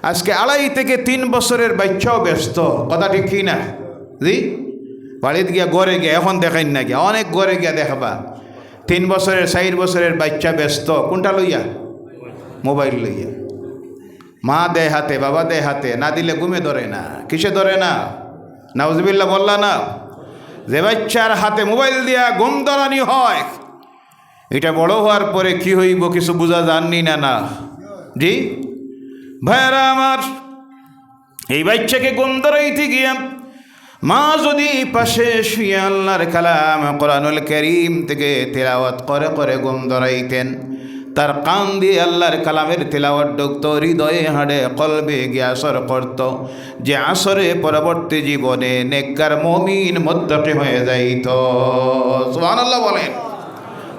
আজকে 2.5 থেকে 3 বছরের বাচ্চাও ব্যস্ত। কথা ঠিক কি না? জি, বাড়িতে গিয়া গড়ে গিয়া এখন দেখাইন না গিয়া, অনেক গড়ে গিয়া দেখাবা 3 বছরের 4 বছরের বাচ্চা ব্যস্ত। কোনটা লইয়া? মোবাইল লইয়া। মা দেয় হাতে, বাবা দেয় হাতে, না দিলে ঘুমে ধরে না। কিসে ধরে না? নাউজুবিল্লাহ বললা না? যে বাচ্চার হাতে মোবাইল দিয়া ঘুম ধরানি হয়, এটা বড় হওয়ার পরে কি হইব কিছু বোঝা জাননি না। না জি ভাইরা আমার, এই বাচ্চাকে ঘুম ধরাইতে গিয়া মা যদি পাশে শুয়ে আল্লাহর কালাম কোরআনুল কারীম থেকে তেলাওয়াত করে করে ঘুম ধরাইতেন, তার কান দিয়ে আল্লাহর কালামের তেলাওয়াত ঢুকত, হৃদয়ে হাড়ে কলবে গিয়ে আসর করত, যে আসরে পরবর্তী জীবনে নেককার মুমিন মুত্তাকি হয়ে যাইত। সুবহানাল্লাহ বলেন।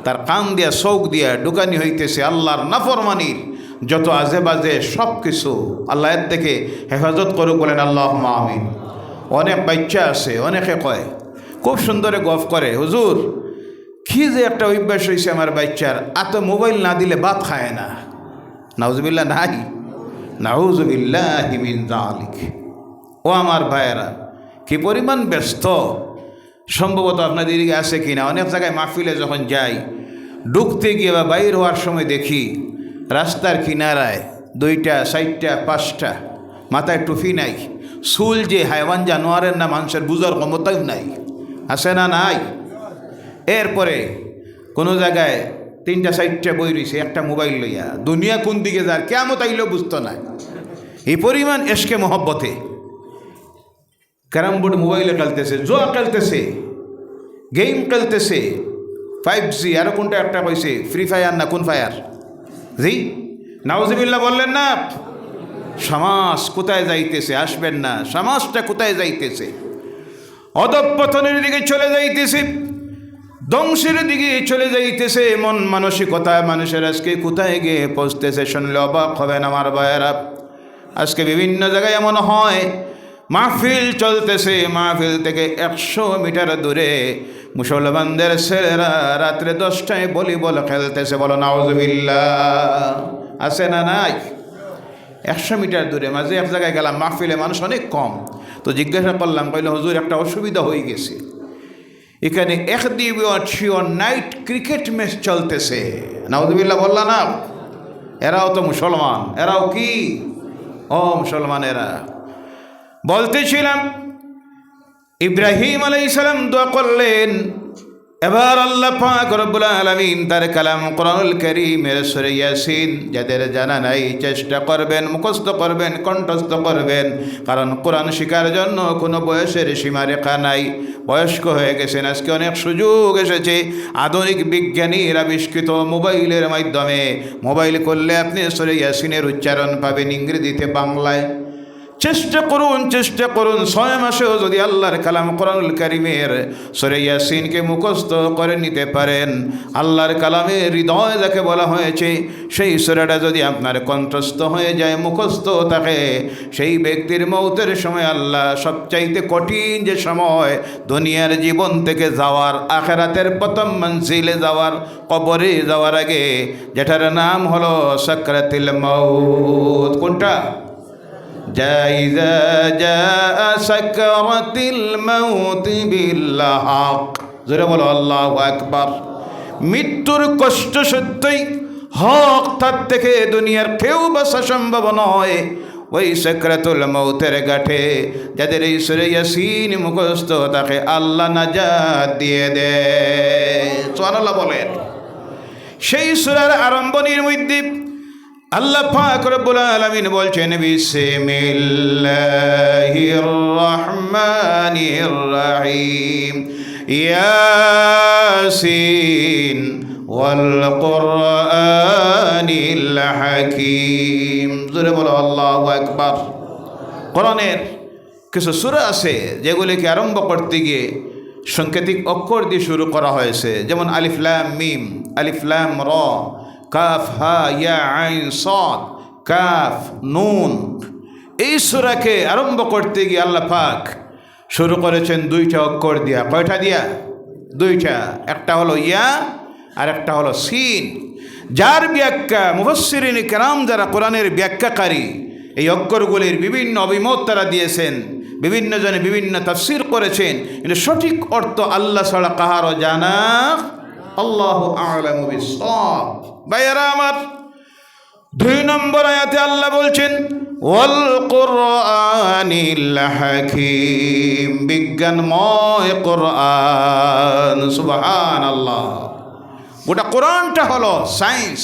তার কান দিয়া চোখ দিয়া ঢুকানি হইতেছে আল্লাহর নাফরমানির যত আজে বাজে সব কিছু। আল্লাহ এর থেকে হেফাজত করুক, বলেন আল্লাহুম্মা আমিন। অনেক বাচ্চা আছে, অনেকে কয়, খুব সুন্দরে গফ করে, হুজুর কি যে একটা অভ্যাস হয়েছে আমার বাচ্চার, এত মোবাইল না দিলে ভাত খায় না। নাউজুবিল্লাহ নাই, নাউজুবিল্লাহি মিন যালিক। ও আমার ভাইয়েরা, কি পরিমাণ ব্যস্ত সম্ভবত আপনাদের দিকে আছে কিনা। অনেক জায়গায় মাহফিলে যখন যাই, ঢুকতে গিয়ে বা বাইর হওয়ার সময় দেখি রাস্তার কিনারায় 2টা 4টা 5টা মাথায় টুপি নাই, চুল যে হাইওয়ান জানোয়ারের না মানুষের বুঝার ক্ষমতাই নাই। আছে না নাই? এরপরে কোনো জায়গায় 3টা 4টা বই রয়েছে, একটা মোবাইল লইয়া। দুনিয়া কোন দিকে যার কেমন আইলেও বুঝতো না। এই পরিমাণ এশকে মহব্বতে ক্যারাম বোর্ড মোবাইলে খেলতেছে, জুয়া খেলতেছে, গেম খেলতেছে, 5G, আরও কোনটা একটা কইছে ফ্রি ফায়ার না কোন ফায়ার। জি নাউজুবিল্লাহ বললেন না? সমাজ কোথায় যাইতেছে? আসবেন না, সমাজটা কোথায় যাইতেছে? অধঃপতনের দিকে চলে যাইতেছে, ধ্বংসের দিকে চলে যাইতেছে। মন মানসিকতা মানুষের আজকে কোথায় গিয়ে পৌঁছতেছে শুনলে অবাক হবেন আমার ভাইয়েরা। আজকে বিভিন্ন জায়গায় এমন হয়, মাহফিল চলতেছে, মাহফিল থেকে 100 মিটার দূরে মুসলমানদের ছেলেরা রাত্রে 10টায় ভলিবল খেলতেছে। বলো নাউজুবিল্লাহ। আছে না নাই? 100 মিটার দূরে। মাঝে এক জায়গায় গেলাম, মাহফিলে মানুষ অনেক কম, তো জিজ্ঞাসা করলাম, কইলে হুজুর একটা অসুবিধা হয়ে গেছে, এখানে একদিবসীয় নাইট ক্রিকেট ম্যাচ চলতেছে। নাউজুবিল্লাহ বললা না? এরাও তো মুসলমান, এরাও কি ও মুসলমান? এরা বলতেছিলাম ইব্রাহিম আলাইহিস সালাম দোয়া করলেন, এবার আল্লাহ পাক রব্বুল আলামিন তার কালাম কোরআনুল কারীমের সূরা ইয়াসিন যাদের জানা নাই চেষ্টা করবেন, মুখস্থ করবেন, কণ্ঠস্থ করবেন, কারণ কোরআন শেখার জন্য কোনো বয়সের সীমারেখা নাই। বয়স্ক হয়ে গেছেন, আজকে অনেক সুযোগ এসেছে আধুনিক বিজ্ঞানীর আবিষ্কৃত মোবাইলের মাধ্যমে। মোবাইল করলে আপনি সূরা ইয়াসিনের উচ্চারণ পাবেন ইংরেজিতে, বাংলায়। চেষ্টা করুন 6 মাসেও যদি আল্লাহর কালাম কোরআনুল কারীমের সূরা ইয়াসিনকে মুখস্থ করে নিতে পারেন, আল্লাহর কালামের হৃদয় যাকে বলা হয়েছে, সেই সূরাটা যদি আপনার কণ্ঠস্থ হয়ে যায়, মুখস্থ থাকে, সেই ব্যক্তির মৌতের সময় আল্লাহ সবচাইতে কঠিন যে সময় দুনিয়ার জীবন থেকে যাওয়ার, আখিরাতের প্রথম মঞ্জিলে যাওয়ার, কবরে যাওয়ার আগে, যেটার নাম হলো সাকরাতুল মাউত। কোনটা? জাইজা জা সাকরাতুল মাউত বিল্লাহ। জোরে বলো আল্লাহু আকবার। মৃত্যুর কষ্ট সত্যই হক, তার থেকে দুনিয়ার কেউ বাঁচা সম্ভব নয়। ওই সাকরাতুল মাউতের ঘাটে যাদের এই সূরা ইয়াসিন মুখস্থ তাকে আল্লাহ নাজাত দিয়ে দেয়। সুবহানাল্লাহ বলেন। সেই সূরার আরম্ভণীর মধ্যে আল্লাহ পাক রব্বুল আলামিন বলছেন, বিসমিল্লাহির রহমানির রহিম, ইয়াসিন ওয়াল কুরআনিল হাকীম। জোরে বলো আল্লাহু আকবার। কোরআনের কিছু সূরা আছে যেগুলিকে আরম্ভ করতে গিয়ে সাংকেতিক অক্ষর দিয়ে শুরু করা হয়েছে, যেমন আলিফ লাম মিম, আলিফ লাম র, কাফ হা ইয়া আইন সাদ কাফ নুন। এই সূরাকে আরম্ভ করতে গিয়ে আল্লাহ পাক শুরু করেছেন দুইটা অক্ষর দিয়া। কয়টা দিয়া? দুইটা। একটা হলো ইয়া আর একটা হলো সিন। যার ব্যাখ্যা মুফাসসিরিন কেরাম যারা কোরআনের ব্যাখ্যাকারী, এই অক্ষরগুলির বিভিন্ন অভিমত তারা দিয়েছেন, বিভিন্ন জনে বিভিন্ন তাফসীর করেছেন, কিন্তু সঠিক অর্থ আল্লাহ ছাড়া কাহারও জানা, আল্লাহু আ'লামু বিস-সাওয়াব। ভাইয়ারা আমার, 2 নম্বর আয়াতে আল্লাহ বলছেন ওয়াল কুরআনিল হাকীম, বিজ্ঞানময় কোরআন। সুবহানাল্লাহ। গোটা কোরআনটা হলো সায়েন্স,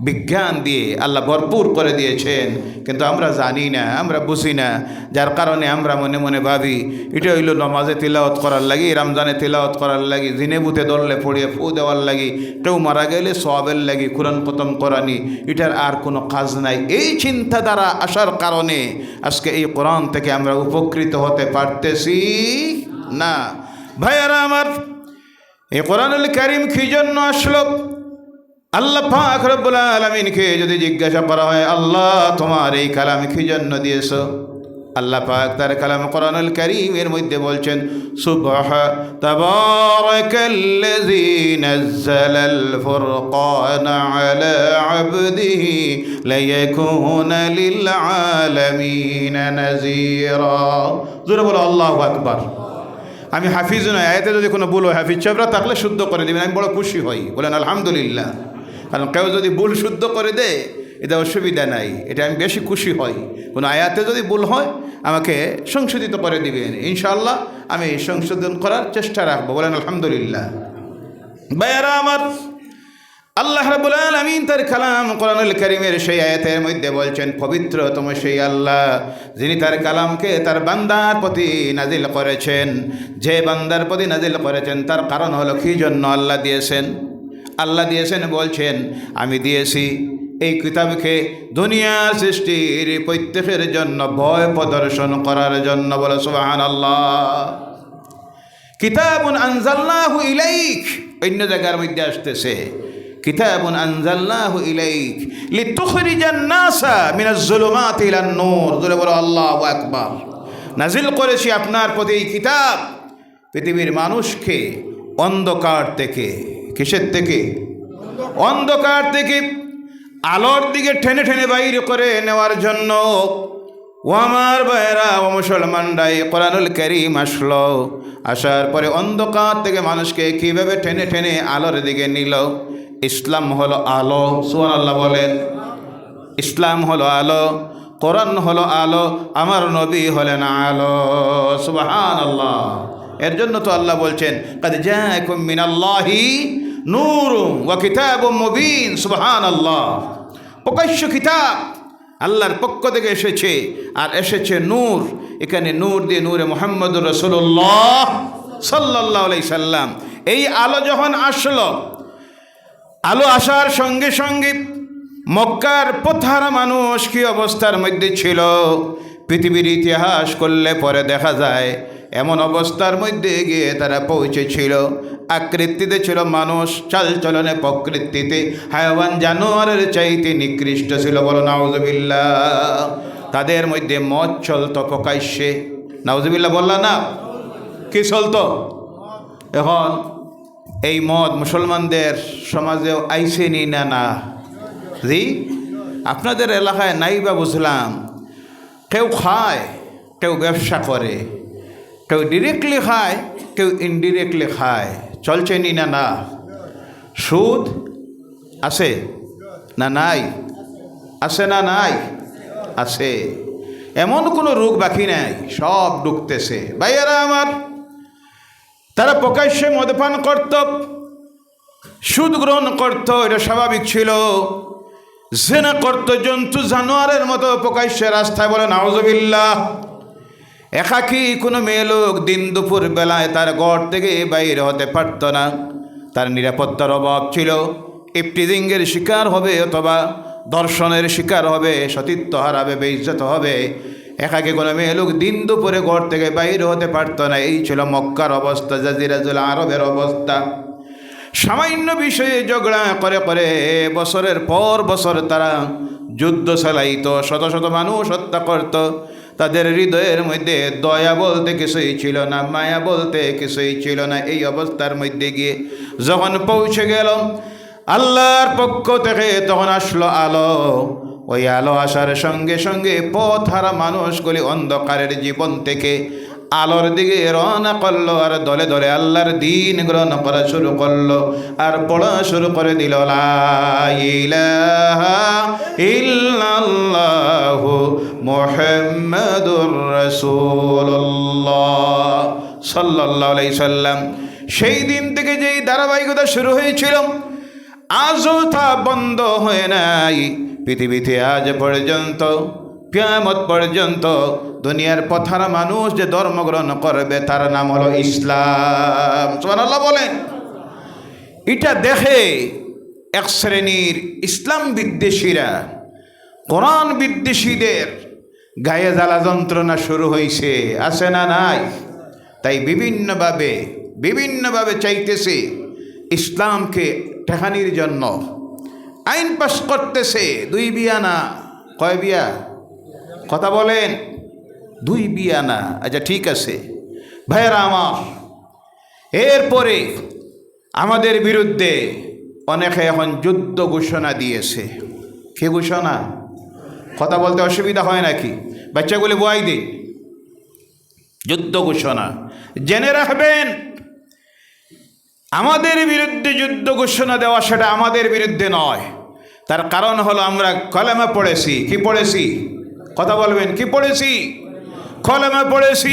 বিজ্ঞান দিয়ে আল্লাহ ভরপুর করে দিয়েছেন, কিন্তু আমরা জানি না, আমরা বুঝি না, যার কারণে আমরা মনে মনে ভাবি এটা হইল নমাজে তিলাওয়াত করার লাগি, রমজানে তিলাওয়াত করার লাগি, দিনে বুতে দললে পড়িয়ে ফু দেওয়ার লাগি, কেউ মারা গেলে সওয়াবের লাগি কোরআন খতম করানি, এটার আর কোনো কাজ নাই। এই চিন্তাধারা আসার কারণে আজকে এই কোরআন থেকে আমরা উপকৃত হতে পারতেছি না। ভাইয়ারা আমার, এই কোরআনুল কারীম কি জন্য আসলো? আল্লাহ পাক রব্বুল আলামিনকে যদি জিজ্ঞাসা করা হয়, আল্লাহ তোমার এই কালাম কি জন্য দিয়েছো? আল্লাহ পাক তার কালাম কোরআনুল কারীমের মধ্যে বলছেন তাবারাকাল্লাযী নাযালাল ফুরকানা আলা আবদিহি লিয়াকুনা লিল আলামিনা নাযীরা। জোরে বলো আল্লাহু আকবার। আমি হাফিজ নয়, আয়াতে যদি কোনো ভুল হয় হাফিজ সাহেবরা থাকলে শুদ্ধ করে দেবেন, আমি বড় খুশি হই। বলেন আলহামদুলিল্লাহ। কারণ কেউ যদি ভুল শুদ্ধ করে দেয় এটা অসুবিধা নাই, এটা আমি বেশি খুশি হই। কোনো আয়াতে যদি ভুল হয় আমাকে সংশোধিত করে দিবেন, ইনশাআল্লাহ আমি সংশোধন করার চেষ্টা রাখবো। বলেন আলহামদুলিল্লাহ। ভাইয়ারা আমার, আল্লাহ রাব্বুল আলামিন তার কালাম কোরআনুল কারীমের সেই আয়াতের মধ্যে বলছেন পবিত্রতম সেই আল্লাহ যিনি তার কালামকে তার বান্দার প্রতি নাজিল করেছেন। যে বান্দার প্রতি নাজিল করেছেন তার কারণ হলো কি জন্য আল্লাহ দিয়েছেন? আল্লাহ দিয়েছেন বলছেন আমি দিয়েছি এই কিতাবকে দুনিয়ার সৃষ্টির প্রত্যেকের জন্য ভয় প্রদর্শন করার জন্য। বলে সুবহানাল্লাহ। কিতাবুন আনজালনাহু ইলাইক, অন্য জায়গার মধ্যে আসতেছে কিতাবুন আনজালনাহু ইলাইক লিতুখরিজান নাসা মিনাজ যুলুমাতি ইলান নূর। জোরে বলো আল্লাহু আকবার। নাজিল করেছি আপনার প্রতি এই কিতাব পৃথিবীর মানুষকে অন্ধকার থেকে, কিসের থেকে? অন্ধকার থেকে আলোর দিকে টেনে টেনে বাইর করে নেওয়ার জন্য। ও আমার ভাইয়েরা, ও মুসলমানরাই, কোরআনুল কারীম আসলো, আসার পরে অন্ধকার থেকে মানুষকে কীভাবে টেনে টেনে আলোর দিকে নিল। ইসলাম হলো আলো। সুবহানাল্লাহ বলেন। ইসলাম হলো আলো, কোরআন হলো আলো, আমার নবী হলেন আলো। সুবহানাল্লাহ। এর জন্য তো আল্লাহ বলছেন কাদ জাআকুম মিনাল্লাহি নূরুন ওয়া কিতাবুম মুবিন। সুবহানাল্লাহ। প্রকাশ্য কিতাব আল্লাহর পক্ষ থেকে এসেছে, আর এসেছে নূর। এখানে নূর দিয়ে নূরে মুহাম্মদুর রাসূলুল্লাহ সাল্লাল্লাহু আলাইহি সাল্লাম। এই আলো যখন আসলো, আলো আসার সঙ্গে সঙ্গে মক্কার পথহারা মানুষ কি অবস্থার মধ্যে ছিল পৃথিবীর ইতিহাস করলে পরে দেখা যায় এমন অবস্থার মধ্যে গিয়ে তারা পৌঁছেছিল। আকৃতিতে ছিল মানুষ, চালচলনে প্রকৃতিতে হায়াওয়ান জানোয়ারের চাইতে নিকৃষ্ট ছিল। বলো নাউজুবিল্লাহ। তাদের মধ্যে মদ চলতো প্রকাশ্যে। নাউজুবিল্লাহ বললা না? কি চলতো? এখন এই মদ মুসলমানদের সমাজেও আইসেনি না? না জি, আপনাদের এলাকায় নাই বা বুঝলাম। কেউ খায়, কেউ ব্যবসা করে, কেউ ডিরেক্টলি খায়, কেউ ইনডিরেক্টলি খায়। চলছে নি না? না। সুদ আছে না? নাই। আছে না? নাই। আছে। এমন কোনো রোগ বাকি নাই, সব ঢুকতেছে। ভাইয়ারা আমার, তারা প্রকাশ্যে মদ্যপান করত, সুদ গ্রহণ করত, এটা স্বাভাবিক ছিল। জিনা করত জন্তু জানোয়ারের মতো প্রকাশ্যে রাস্তায়। বলে নাউজুবিল্লাহ। একাকী কোনো মেয়ে লোক দিন দুপুর বেলায় তার ঘর থেকে বাইরে হতে পারত না, তার নিরাপত্তার অভাব ছিল। ইফটিজিংয়ের শিকার হবে অথবা দর্শনের শিকার হবে, সতীত্ব হারাবে, বেইজ্জত হবে। একাকী কোনো মেয়ে লোক দিন দুপুরে ঘর থেকে বাইরে হতে পারত না। এই ছিল মক্কার অবস্থা, জাজিরাতুল আরবের অবস্থা। সামান্য বিষয়ে ঝগড়া করে করে বছরের পর বছর তারা যুদ্ধ চালাইত, শত শত মানুষ হত্যা করত। তাদের হৃদয়ের মধ্যে দয়া বলতে কিছুই ছিল না, মায়া বলতে কিছুই ছিল না। এই অবস্থার মধ্যে গিয়ে যখন পৌঁছে গেল আল্লাহর পক্ষ থেকে, তখন আসলো আলো। ওই আলো আসার সঙ্গে সঙ্গে পথ হারা মানুষগুলি অন্ধকারের জীবন থেকে আলোর দিকে রওনা করলো, আর দলে দলে আল্লাহর দ্বীন গ্রহণ করা শুরু করলো, আর পড়া শুরু করে দিল লা ইলাহা ইল্লাল্লাহু মুহাম্মাদুর রাসূলুল্লাহ সাল্লাল্লাহু আলাইহি সাল্লাম। সেই দিন থেকে যেই ধারাবাহিকতা শুরু হয়েছিল আজও তা বন্ধ হয় নাই। পৃথিবীতে আজ পর্যন্ত, কিয়ামত পর্যন্ত দুনিয়ার পথারা মানুষ যে ধর্মগ্রহণ করবে তার নাম হলো ইসলাম। সুবহানাল্লাহ বলেন। এটা দেখে এক শ্রেণীর ইসলাম বিদ্বেষীরা, কোরআন বিদ্বেষীদের গায়ে জ্বালা যন্ত্রণা শুরু হয়েছে, আছে না নাই? তাই বিভিন্নভাবে চাইতেছে ইসলামকে ঠেকানির জন্য, আইন পাস করতেছে। 2 বিয়া না, কয় বিয়া? কথা বলেন। 2 বিয়া না। আচ্ছা ঠিক আছে ভাইয়েরা আমার, এরপরে আমাদের বিরুদ্ধে অনেকে এখন যুদ্ধ ঘোষণা দিয়েছে। কে ঘোষণা? কথা বলতে অসুবিধা হয় নাকি? বাচ্চাগুলি বয়াই দিন। যুদ্ধ ঘোষণা জেনে রাখবেন, আমাদের বিরুদ্ধে যুদ্ধ ঘোষণা দেওয়া সেটা আমাদের বিরুদ্ধে নয়। তার কারণ হলো আমরা কলেমা পড়েছি। কি পড়েছি? কথা বলবেন। কি পড়েছি? কলেমা পড়েছি,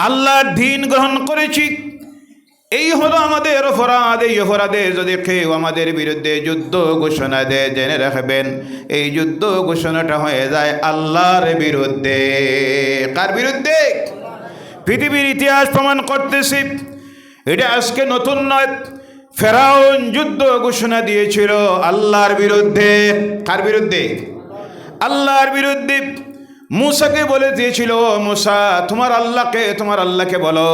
আল্লাহর দ্বীন গ্রহণ করেছি। এই হলো আমাদের অপরাধ। এই অপরাধে যদি কেউ আমাদের বিরুদ্ধে যুদ্ধ ঘোষণা দেয়, জেনে রাখবেন এই যুদ্ধ ঘোষণাটা হয়ে যায় আল্লাহর বিরুদ্ধে। কার বিরুদ্ধে? পৃথিবীর ইতিহাস প্রমাণ করতেছি এটা আজকে নতুন নয়। ফেরাউন যুদ্ধ ঘোষণা দিয়েছিল আল্লাহর বিরুদ্ধে। কার বিরুদ্ধে? আল্লাহর বিরুদ্ধে। মুসাকে বলে দিয়েছিল, মুসা তোমার আল্লাহকে বলো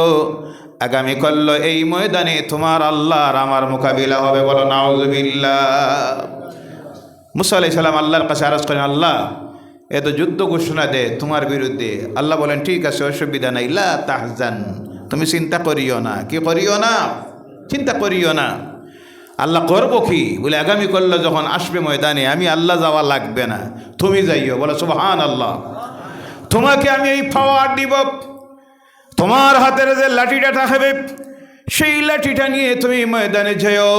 আগামীকাল এই ময়দানে তোমার আল্লাহ আর আমার মোকাবিলা হবে। বলো নাউজুবিল্লাহ। মুসা আলাইহিস সালাম আল্লাহর কাছে আরজ করেন, আল্লাহ এ তো যুদ্ধ ঘোষণা দেয় তোমার বিরুদ্ধে। আল্লাহ বলেন ঠিক আছে, অসুবিধা নাই, লা তাহজান, তুমি চিন্তা করিও না। কি করিও না? চিন্তা করিও না। আল্লাহ করবো কি? বলে আগামীকাল যখন আসবে ময়দানে আমি আল্লাহ যাওয়া লাগবে না, তুমি যাইও। বলো সুবহানাল্লাহ। তোমাকে আমি এই পাওয়ার দিব, তোমার হাতের যে লাঠিটা থাকবে সেই লাঠিটা নিয়ে তুমি ময়দানে যেও।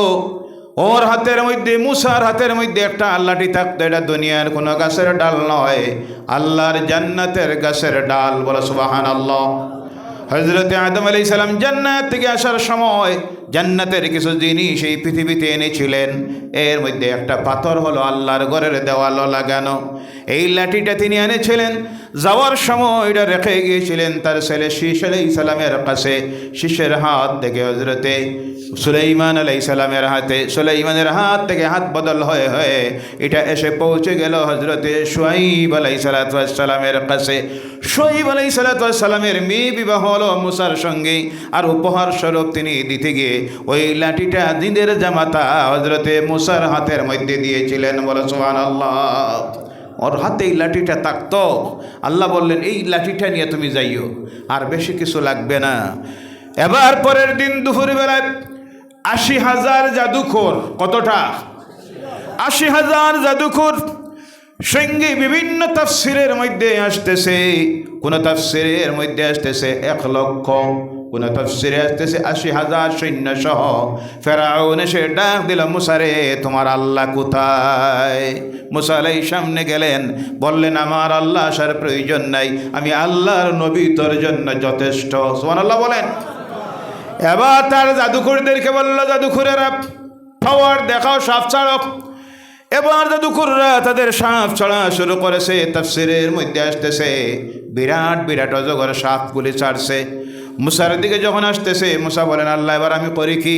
ওর হাতের মধ্যে, মুসার হাতের মধ্যে একটা লাঠি থাকতো, এটা দুনিয়ার কোনো গাছের ডাল নয়, আল্লাহর জান্নাতের গাছের ডাল। বলো সুবহানাল্লাহ। হযরতে আদম আলাইহিস সালাম জান্নাত থেকে আসার সময় জান্নাতের কিছু জিনিস এই পৃথিবীতে এনেছিলেন। এর মধ্যে একটা পাথর হলো আল্লাহর ঘরের দেওয়ালও লাগানো। এই লাঠিটা তিনি এনেছিলেন, যাওয়ার সময় এটা রেখে গিয়েছিলেন তার ছেলে শীশ আলাইহিস সালামের কাছে। শীষের হাত থেকে হযরতে সুলাইমান আলাইহিস সালামের হাতে, সুলাইমানের হাত থেকে হাত বদল হয়ে হয়ে এটা এসে পৌঁছে গেল হযরতে শুআইব আলাইহিস সালামের কাছে। শুআইব আলাইহিস সালামের মেয়ে বিবাহ হলো মুসার সঙ্গে, আর উপহার স্বরূপ তিনি দিতে গিয়ে ওই লাঠিটা দিনের জামাতা হযরতে মুসার হাতের মধ্যে দিয়েছিলেন। বলো সুবহানাল্লাহ। ওর হাতে এই লাঠিটা থাকতো। আল্লাহ বললেন এই লাঠিটা নিয়ে তুমি যাইও, আর বেশি কিছু লাগবে না। এবার পরের দিন দুপুরবেলায় ৮০,০০০ জাদুকর, কতটা? ৮০,০০০ জাদুকর সঙ্গে বিভিন্ন তাফসিরের মধ্যে আসতেছে, কোন তাফসিরের মধ্যে আসতেছে ১,০০,০০০, কোন তাফসিরে আসতেছে ৮০,০০০ সৈন্য সহ। ফেরাউন এসে ডাক দিল, মুসারে তোমার আল্লাহ কোথায়? মুসা আলাইহিস সামনে গেলেন, বললেন আমার আল্লাহ আসার প্রয়োজন নাই, আমি আল্লাহর নবী তোর জন্য যথেষ্ট। সুবহানাল্লাহ বলেন। এবার তার জাদুকরদেরকে বলল, জাদুকরেরা পাওয়ার দেখাও, সাপ ছাড়ো। এবার জাদুকররা তাদের সাপ ছাড়া শুরু করেছে। তাফসিরের মধ্যে আসতেছে বিরাট বিরাট অজগর সাপগুলি ছাড়ছে। মুসার দিকে যখন আসতেছে, মুসা বলেন আল্লাহ এবার আমি করি কি?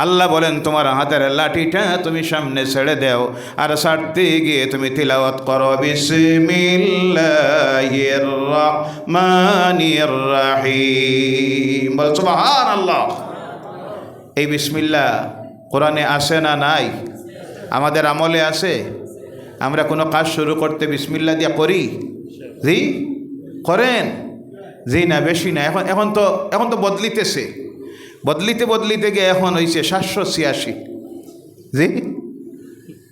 আল্লাহ বলেন তোমার হাতের লাঠিটা তুমি সামনে ছেড়ে দাও, আর ছাড়তে গিয়ে তুমি তিলাওয়াত করো বিসমিল্লাহির রাহমানির রাহিম। বল সুবহানাল্লাহ। এই বিসমিল্লাহ কোরআনে আছে না নাই? আমাদের আমলে আছে? আমরা কোনো কাজ শুরু করতে বিসমিল্লাহ দিয়ে করি? জি করেন? জি না, বেশি না। এখন তো বদলিতেছে, বদলিতে গিয়ে এখন হয়েছে 786। জি,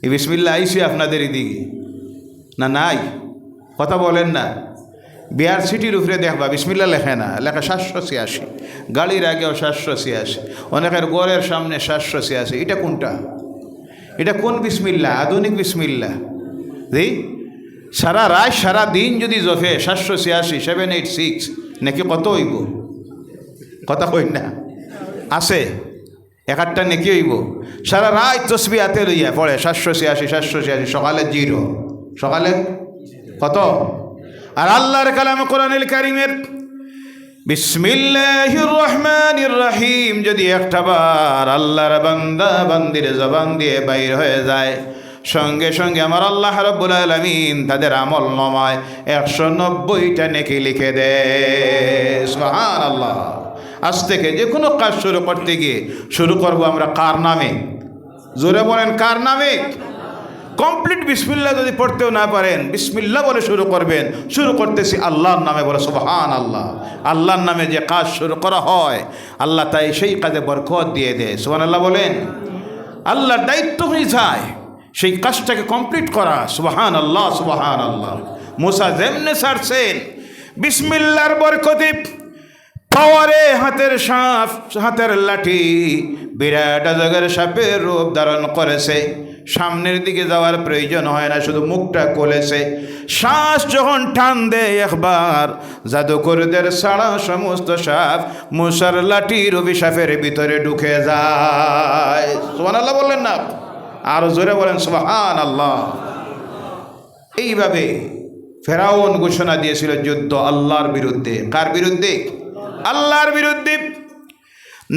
এই বিসমিল্লাহ আইসে আপনাদের এদিকে না নাই? কথা বলেন না। বিহার সিটির উপরে দেখবা বিসমিল্লাহ লেখে না, লেখা 786। গাড়ির আগেও 786, অনেকের গড়ের সামনে 786। এটা কোনটা? এটা কোন বিসমিল্লাহ? আধুনিক বিসমিল্লাহ। জি, সারা রাত সারা দিন যদি জফে 786 786 নাকি কত হইব? কথা কই না? আছে একটা নাকি হইব? সারা রাত তসবি হাতে লইয়া পড়ে 786 786, সকালে 0, সকালে কত? আর আল্লাহর কালামে কোরআনুল কারীমের বিসমিল্লাহির রহমানির রহিম যদি একটা বার আল্লাহর বান্দা বান্দির জবান দিয়ে বাইর হয়ে যায়, সঙ্গে সঙ্গে আমার আল্লাহ রাব্বুল আলামিন তাদের আমল নামায় 190টা নেকি লিখে দেয়। সুবহানাল্লাহ। আজ থেকে যে কোনো কাজ শুরু করতে গিয়ে শুরু করব আমরা কার নামে? জোরে বলেন, কার নামে? কমপ্লিট বিসমিল্লাহ যদি পড়তেও না পারেন, বিসমিল্লাহ বলে শুরু করবেন। শুরু করতেছি আল্লাহর নামে, বলে সুবহানাল্লাহ। আল্লাহর নামে যে কাজ শুরু করা হয় আল্লাহ তাই সেই কাজে বরকত দিয়ে দেয়। সুবহানাল্লাহ বলেন। আল্লাহর দায়িত্ব হয়ে যায় সেই কাজটাকে কমপ্লিট করা। সুবহানাল্লাহ সুবহানাল্লাহ। মুসা যেমনে ছাড়ছেন বিসমিল্লাহর বরকতে, পাওয়ারে হাতের সাপ, হাতের লাঠি বিরাট আজগর সাপের রূপ ধারণ করেছে। সামনের দিকে যাওয়ার প্রয়োজন হয় না, শুধু মুখটা খুলেছে। শ্বাস যখন টান দেয় একবার, জাদুকরদের ছাড়া সমস্ত সাপ মুসার লাঠির অভিশাপের ভিতরে ঢুকে যায়। সুবহানাল্লাহ বললেন না? আর জোরে বলেন সুবহানাল্লাহ। এইভাবে ফেরাউন ঘোষণা দিয়েছিল যুদ্ধ আল্লাহর বিরুদ্ধে। কার বিরুদ্ধে? আল্লাহর বিরুদ্ধে।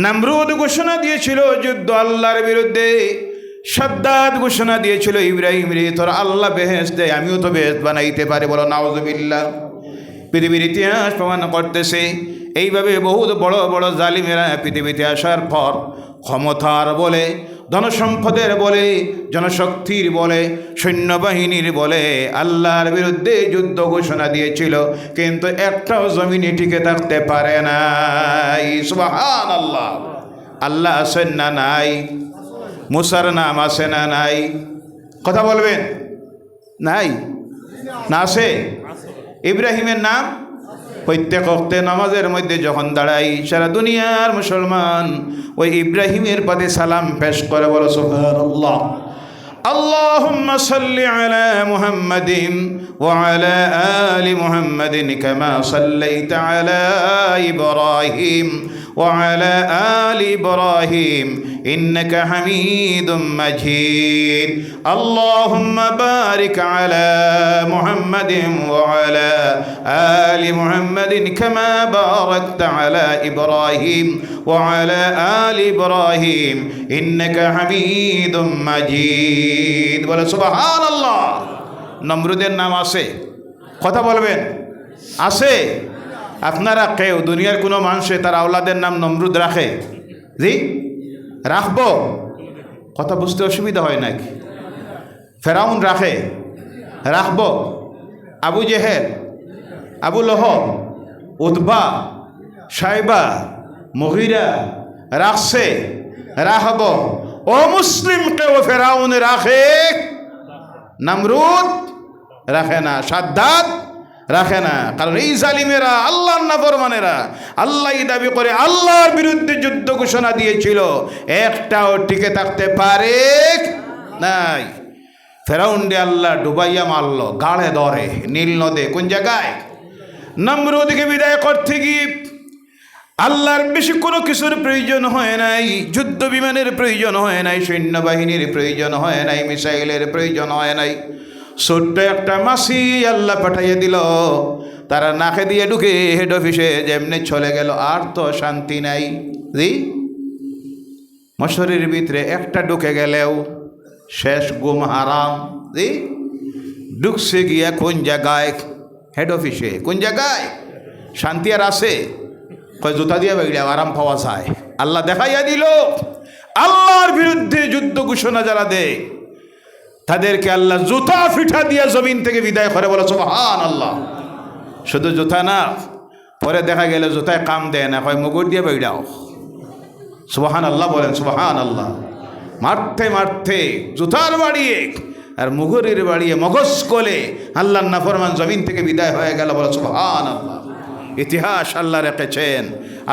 নমরুদ ঘোষণা দিয়েছিল যুদ্ধ আল্লাহর বিরুদ্ধে। সাদ্দাত ঘোষণা দিয়েছিল ইব্রাহিম রে তোর আল্লাহ বেহেশত দেয়, আমিও তো বেহেশত বানাইতে পারি, বলো নাউজুবিল্লাহ। পৃথিবীর ইতিহাস প্রমাণ করতেছে এইভাবে বহুত বড় বড় জালিমেরা পৃথিবীতে আসার পর ক্ষমতার বলে, ধনসম্পদের বলে, জনশক্তির বলে, সৈন্যবাহিনীর বলে আল্লাহর বিরুদ্ধে যুদ্ধ ঘোষণা দিয়েছিল, কিন্তু একটাও জমিনে টিকে থাকতে পারে নাই। সুবহানাল্লাহ। আল্লাহ আছেন না নাই? মুসার নাম আছে না নাই? কথা বলবেন। নাই না? আছে। ইব্রাহিমের নাম প্রত্যেক ওয়াক্তে নামাজের মধ্যে যখন দাঁড়াই সারা দুনিয়ার মুসলমান ওই ইব্রাহিমের পদে সালাম পেশ করে, বলো সুবহানাল্লাহ। আল্লাহুম্মা সাল্লি আলা মুহাম্মাদিন ওয়া আলা আলি মুহাম্মাদিন কামা সাল্লাইতা আলা ইব্রাহিম ওয়া আলা আলি ইব্রাহিম ইন্নাকা হামিদুম মাজিদ। আল্লাহুম্মা বারিক আলা মুহাম্মাদিন ওয়া আলা আলি মুহাম্মাদিন কামা বারাকতা আলা ইব্রাহিম ওয়া আলা আলি ইব্রাহিম ইন্নাকা হামিদুম মাজিদ। বলে সুবহানাল্লাহ। নমরুদের নাম আছে? কথা বলবেন। আছে? আপনারা কেউ দুনিয়ার কোনো মানুষে তার আওলাদের নাম নমরুদ রাখে? জি রাখবো? কথা বুঝতে অসুবিধা হয় নাকি? ফেরাউন রাখে? রাখবো? আবু জেহেল, আবু লহব, উতবা, সাইবা, মুগিরা রাখছে? রাখবো? ও মুসলিম কেউ ফেরাউন রাখে? নমরুদ রাখে না, সাদ্দাত রাখে না। কারণ এই জালিমেরা, আল্লাহর নাফরমানেরা আল্লাহ দাবি করে আল্লাহর বিরুদ্ধে যুদ্ধ ঘোষণা দিয়েছিল, একটাও টিকে থাকতে পারে নাই। ফেরাউন ডে আল্লাহ ডুবাইয়া মারল গাড়ে ধরে নীল নদে। কোন জায়গায়? নমরুদকে বিদায় করতে গিয়ে আল্লাহর বেশি কোনো কিছুর প্রয়োজন হয় নাই। যুদ্ধ বিমানের প্রয়োজন হয় নাই, সৈন্যবাহিনীর প্রয়োজন হয় নাই, মিসাইলের প্রয়োজন হয় নাই। ছোট্ট একটা মাসি আল্লাহ পাঠাইয়া দিল, তারা নাকে দিয়ে ঢুকে হেড অফিসে যেমনি চলে গেল। আর তো শান্তি নাই। জি মশারির ভিতরে একটা ঢুকে গেলেও শেষ গুম হারাম। জি ঢুকছে গিয়া কোন জায়গায়? হেড অফিসে। কোন জায়গায়? শান্তি আর আছে? কয় জুতা দিয়ে বেগড়ে আরাম পাওয়া যায়। আল্লাহ দেখাইয়া দিল আল্লাহর বিরুদ্ধে যুদ্ধ ঘোষণা যারা দেয় তাদেরকে আল্লাহ জুতা ফিঠা দিয়া জমিন থেকে বিদায় করে, বলো সুবহানাল্লাহ। শুধু জুতা না, পরে দেখা গেল জুতায় কাম দেয় না, কয় মুগুর দিয়ে বেড়াও। সুবহানাল্লাহ বলেন, সুবহানাল্লাহ। মারতে মারতে জুতার বাড়িয়ে আর মুগুরের বাড়িয়ে মগজ কোলে আল্লাহর নাফরমান জমিন থেকে বিদায় হয়ে গেল, বলো সুবহানাল্লাহ। ইতিহাস আল্লাহ রেখেছেন।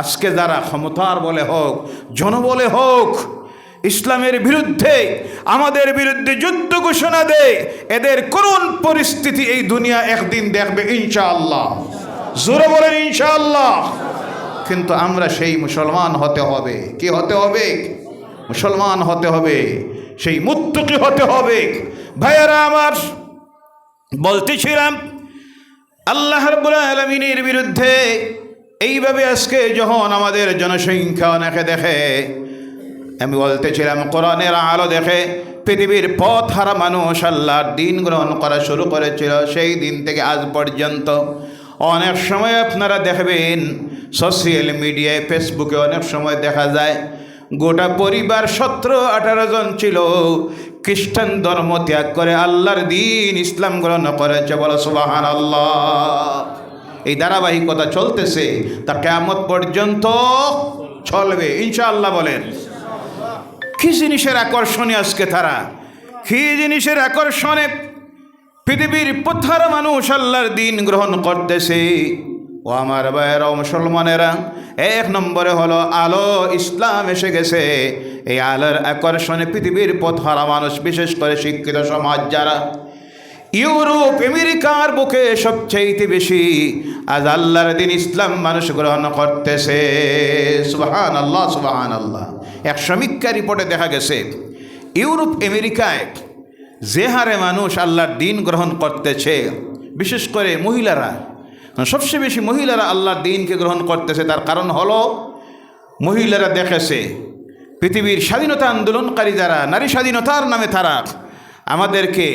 আজকে যারা ক্ষমতার বলে হোক, জনবলে হোক, ইসলামের বিরুদ্ধে আমাদের বিরুদ্ধে যুদ্ধ ঘোষণা দেয়, এদের করুণ পরিস্থিতি এই দুনিয়া একদিন দেখবে ইনশাআল্লাহ। জোরে বলেন ইনশাআল্লাহ। কিন্তু আমরা সেই মুসলমান হতে হবে। কি হতে হবে? মুসলমান হতে হবে, সেই মুত্তাকি হতে হবে। ভাইয়েরা আমার, বলতেছিলাম আল্লাহ রাব্বুল আলামিনের বিরুদ্ধে এইভাবে আজকে যখন আমাদের জনসংখ্যা অনেকে দেখে, আমি বলতেছিলাম কোরআনের আলো দেখে পৃথিবীর পথ হারা মানুষ আল্লাহর দিন গ্রহণ করা শুরু করেছিল। সেই দিন থেকে আজ পর্যন্ত অনেক সময় আপনারা দেখবেন সোশ্যাল মিডিয়ায়, ফেসবুকে অনেক সময় দেখা যায় গোটা পরিবার 17-18 জন ছিল, খ্রিস্টান ধর্ম ত্যাগ করে আল্লাহর দিন ইসলাম গ্রহণ করেছে, বলো সুবহানাল্লাহ। এই ধারাবাহিকতা চলতেছে, তা কিয়ামত পর্যন্ত চলবে ইনশাআল্লাহ। বলেন কি জিনিসের আকর্ষণে আজকে তারা, কি জিনিসের আকর্ষণে পৃথিবীর পথার মানুষ আল্লাহর দিন গ্রহণ করতেছে। ও আমার ভাইয়েরা, মুসলমানেরা, 1 নম্বরে হলো আলো, ইসলাম এসে গেছে। এই আলোর আকর্ষণে পৃথিবীর পথহারা মানুষ, বিশেষ করে শিক্ষিত সমাজ যারা ইউরোপ আমেরিকার বুকে সবচেয়ে বেশি আজ আল্লাহর দিন ইসলাম মানুষ গ্রহণ করতেছে। সুবহানাল্লাহ, সুবহানাল্লাহ। এক সমীক্ষা রিপোর্টে দেখা গেছে ইউরোপ আমেরিকায় যে হারে মানুষ আল্লাহর দিন গ্রহণ করতেছে, বিশেষ করে মহিলারা, সবচেয়ে বেশি মহিলারা আল্লাহর দিনকে গ্রহণ করতেছে। তার কারণ হলো মহিলারা দেখেছে পৃথিবীর স্বাধীনতা আন্দোলনকারী যারা, নারী স্বাধীনতার নামে তারা আমাদেরকে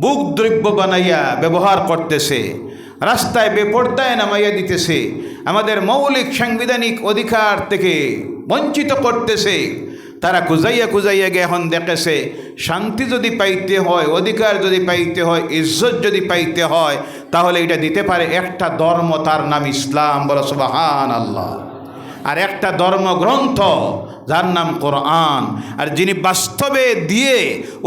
বুক দ্রব্য বানাইয়া ব্যবহার করতেছে, রাস্তায় বেপর্দায় নামাইয়া দিতেছে, আমাদের মৌলিক সাংবিধানিক অধিকার থেকে বঞ্চিত করতেছে। তারা কুজাইয়া কুজাইয়া গিয়ে এখন দেখেছে শান্তি যদি পাইতে হয়, অধিকার যদি পাইতে হয়, ইজ্জত যদি পাইতে হয়, তাহলে এটা দিতে পারে একটা ধর্ম, তার নাম ইসলাম, বলো সুবহানাল্লাহ। আর একটা ধর্মগ্রন্থ যার নাম কোরআন। আর যিনি বাস্তবে দিয়ে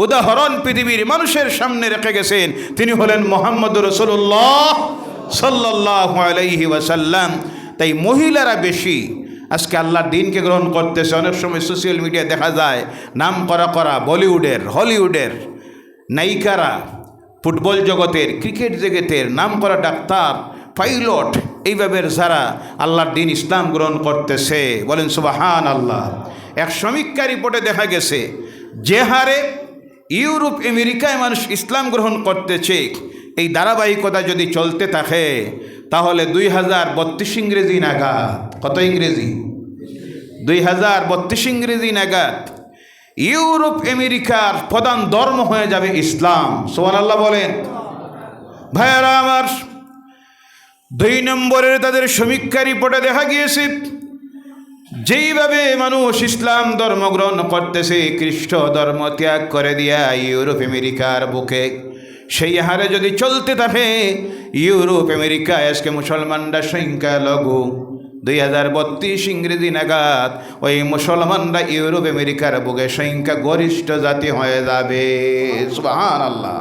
উদাহরণ পৃথিবীর মানুষের সামনে রেখে গেছেন, তিনি হলেন মুহাম্মদুর রাসূলুল্লাহ সাল্লাল্লাহু আলাইহি ওয়াসাল্লাম। তাই মহিলারা বেশি আজকে আল্লাহর দিনকে গ্রহণ করতেছে। অনেক সময় সোশ্যাল মিডিয়ায় দেখা যায় নাম করা বলিউডের, হলিউডের নায়িকারা, ফুটবল জগতের, ক্রিকেট জগতের নাম করা ডাক্তার, পাইলট, এইভাবে যারা আল্লাহর দিন ইসলাম গ্রহণ করতেছে, বলেন সুবহানাল্লাহ। এক সমীক্ষা রিপোর্টে দেখা গেছে যে হারে ইউরোপ আমেরিকায় মানুষ ইসলাম গ্রহণ করতেছে, এই ধারাবাহিকতা যদি চলতে থাকে তাহলে 2032 ইংরেজি নাগাদ, কত ইংরেজি? 2032 ইংরেজি নাগাদ ইউরোপ আমেরিকার প্রধান ধর্ম হয়ে যাবে ইসলাম। সুবহানাল্লাহ বলেন। ভাইয়েরা আমার, 2 নম্বরের তাদের সমীক্ষা রিপোর্টে দেখা গিয়েছে যেইভাবে মানুষ ইসলাম ধর্ম গ্রহণ করতেছে, খ্রিস্ট ধর্ম ত্যাগ করে দিয়া ইউরোপ আমেরিকার বুকে, সেই হারে যদি চলতে থাকে ইউরোপ আমেরিকায় আজকে মুসলমানরা সংখ্যা লঘু। 2032 ইংরেজি নাগাদ ওই মুসলমানরা ইউরোপ আমেরিকার বুকে সংখ্যা গরিষ্ঠ জাতি হয়ে যাবে। সুবহানাল্লাহ।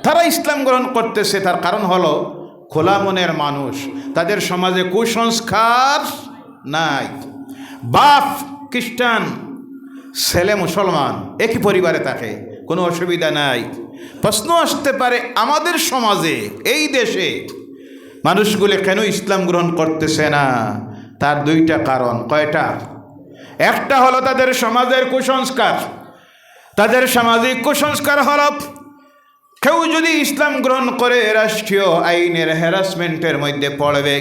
তারা ইসলাম গ্রহণ করতেছে, তার কারণ হলো খোলা মনের মানুষ, তাদের সমাজে কুসংস্কার নাই। বাপ খ্রিস্টান, ছেলে মুসলমান, একই পরিবারে থাকে, কোনো অসুবিধা নাই। প্রশ্ন আসতে পারে আমাদের সমাজে, এই দেশে মানুষগুলো কেন ইসলাম গ্রহণ করতেছে না? তার 2টা কারণ। কয়টা? একটা হলো তাদের সমাজের কুসংস্কার। তাদের সামাজিক কুসংস্কার হলো কেউ যদি ইসলাম গ্রহণ করে রাষ্ট্রীয় আইনের হ্যারাসমেন্টের মধ্যে পড়বে।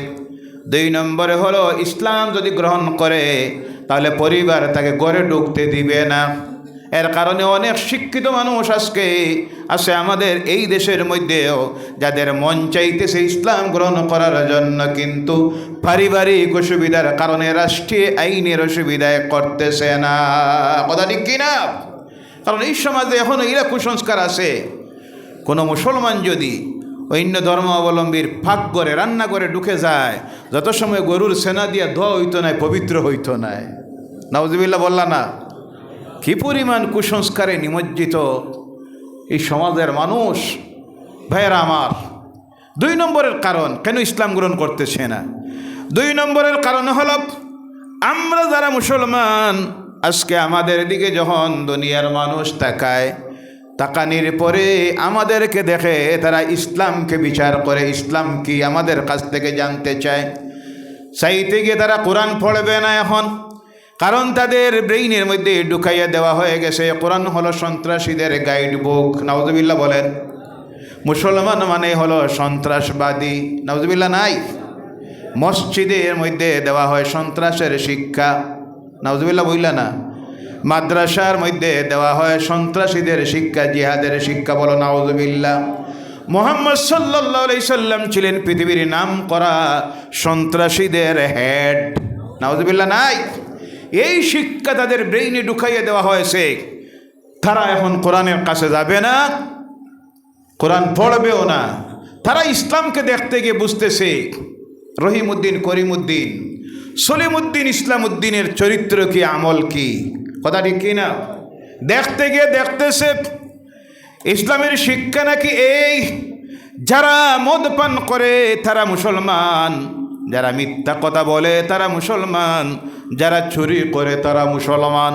2 নম্বরে হলো ইসলাম যদি গ্রহণ করে তাহলে পরিবার তাকে ঘরে ঢুকতে দিবে না। এর কারণে অনেক শিক্ষিত মানুষ আজকে আছে আমাদের এই দেশের মধ্যেও, যাদের মন চাইতেছে ইসলাম গ্রহণ করার জন্য, কিন্তু পারিবারিক অসুবিধার কারণে রাষ্ট্রীয় আইনের অসুবিধায় করতেছে না। কথা ঠিক কিনা? কারণ এই সমাজে এখনও এরা কুসংস্কার আছে। কোনো মুসলমান যদি অন্য ধর্মাবলম্বীর ফাঁক করে রান্না করে ঢুকে যায়, যত সময় গরুর সেনা দিয়ে ধোয়া হইতো নাই, পবিত্র হইতো নাই। নাউজুবিল্লাহ বললা না? কি পরিমাণ কুসংস্কারে নিমজ্জিত এই সমাজের মানুষ। ভাইয়েরা আমার, 2 নম্বরের কারণ কেন ইসলাম গ্রহণ করতেছে না, 2 নম্বরের কারণ হল আমরা যারা মুসলমান, আজকে আমাদের দিকে যখন দুনিয়ার মানুষ তাকায়, তাকানির পরে আমাদেরকে দেখে তারা ইসলামকে বিচার করে, ইসলাম কি আমাদের কাছ থেকে জানতে চায়। চাইতে গিয়ে তারা কোরআন পড়বে না এখন, কারণ তাদের ব্রেইনের মধ্যে ঢুকাইয়া দেওয়া হয়ে গেছে কোরআন হলো সন্ত্রাসীদের গাইড বুক। নাউজুবিল্লাহ বলেন। মুসলমান মানে হলো সন্ত্রাসবাদী। নাউজুবিল্লাহ নাই? মসজিদের মধ্যে দেওয়া হয় সন্ত্রাসের শিক্ষা। নাউজুবিল্লাহ বইলা না? মাদ্রাসার মধ্যে দেওয়া হয় সন্ত্রাসীদের শিক্ষা, জিহাদের শিক্ষা। বলো নাউজুবিল্লাহ। মুহাম্মদ সাল্লাল্লাহু আলাইহি সাল্লাম ছিলেন পৃথিবীর নাম করা সন্ত্রাসীদের হেড। নাউজুবিল্লাহ নাই? এই শিক্ষা তাদের ব্রেইনে ঢুকাইয়ে দেওয়া হয়েছে। তারা এখন কোরআনের কাছে যাবে না, কোরআন পড়বেও না। তারা ইসলামকে দেখতে গিয়ে বুঝতেছে রহিমউদ্দিন, করিমউদ্দিন, সলিমউদ্দিন, ইসলামউদ্দিনের চরিত্র কি, আমল কি। কথা ঠিক কিনা? দেখতে গিয়ে দেখতেছে ইসলামের শিক্ষা নাকি এই, যারা মদ পান করে তারা মুসলমান, যারা মিথ্যা কথা বলে তারা মুসলমান, যারা চুরি করে তারা মুসলমান,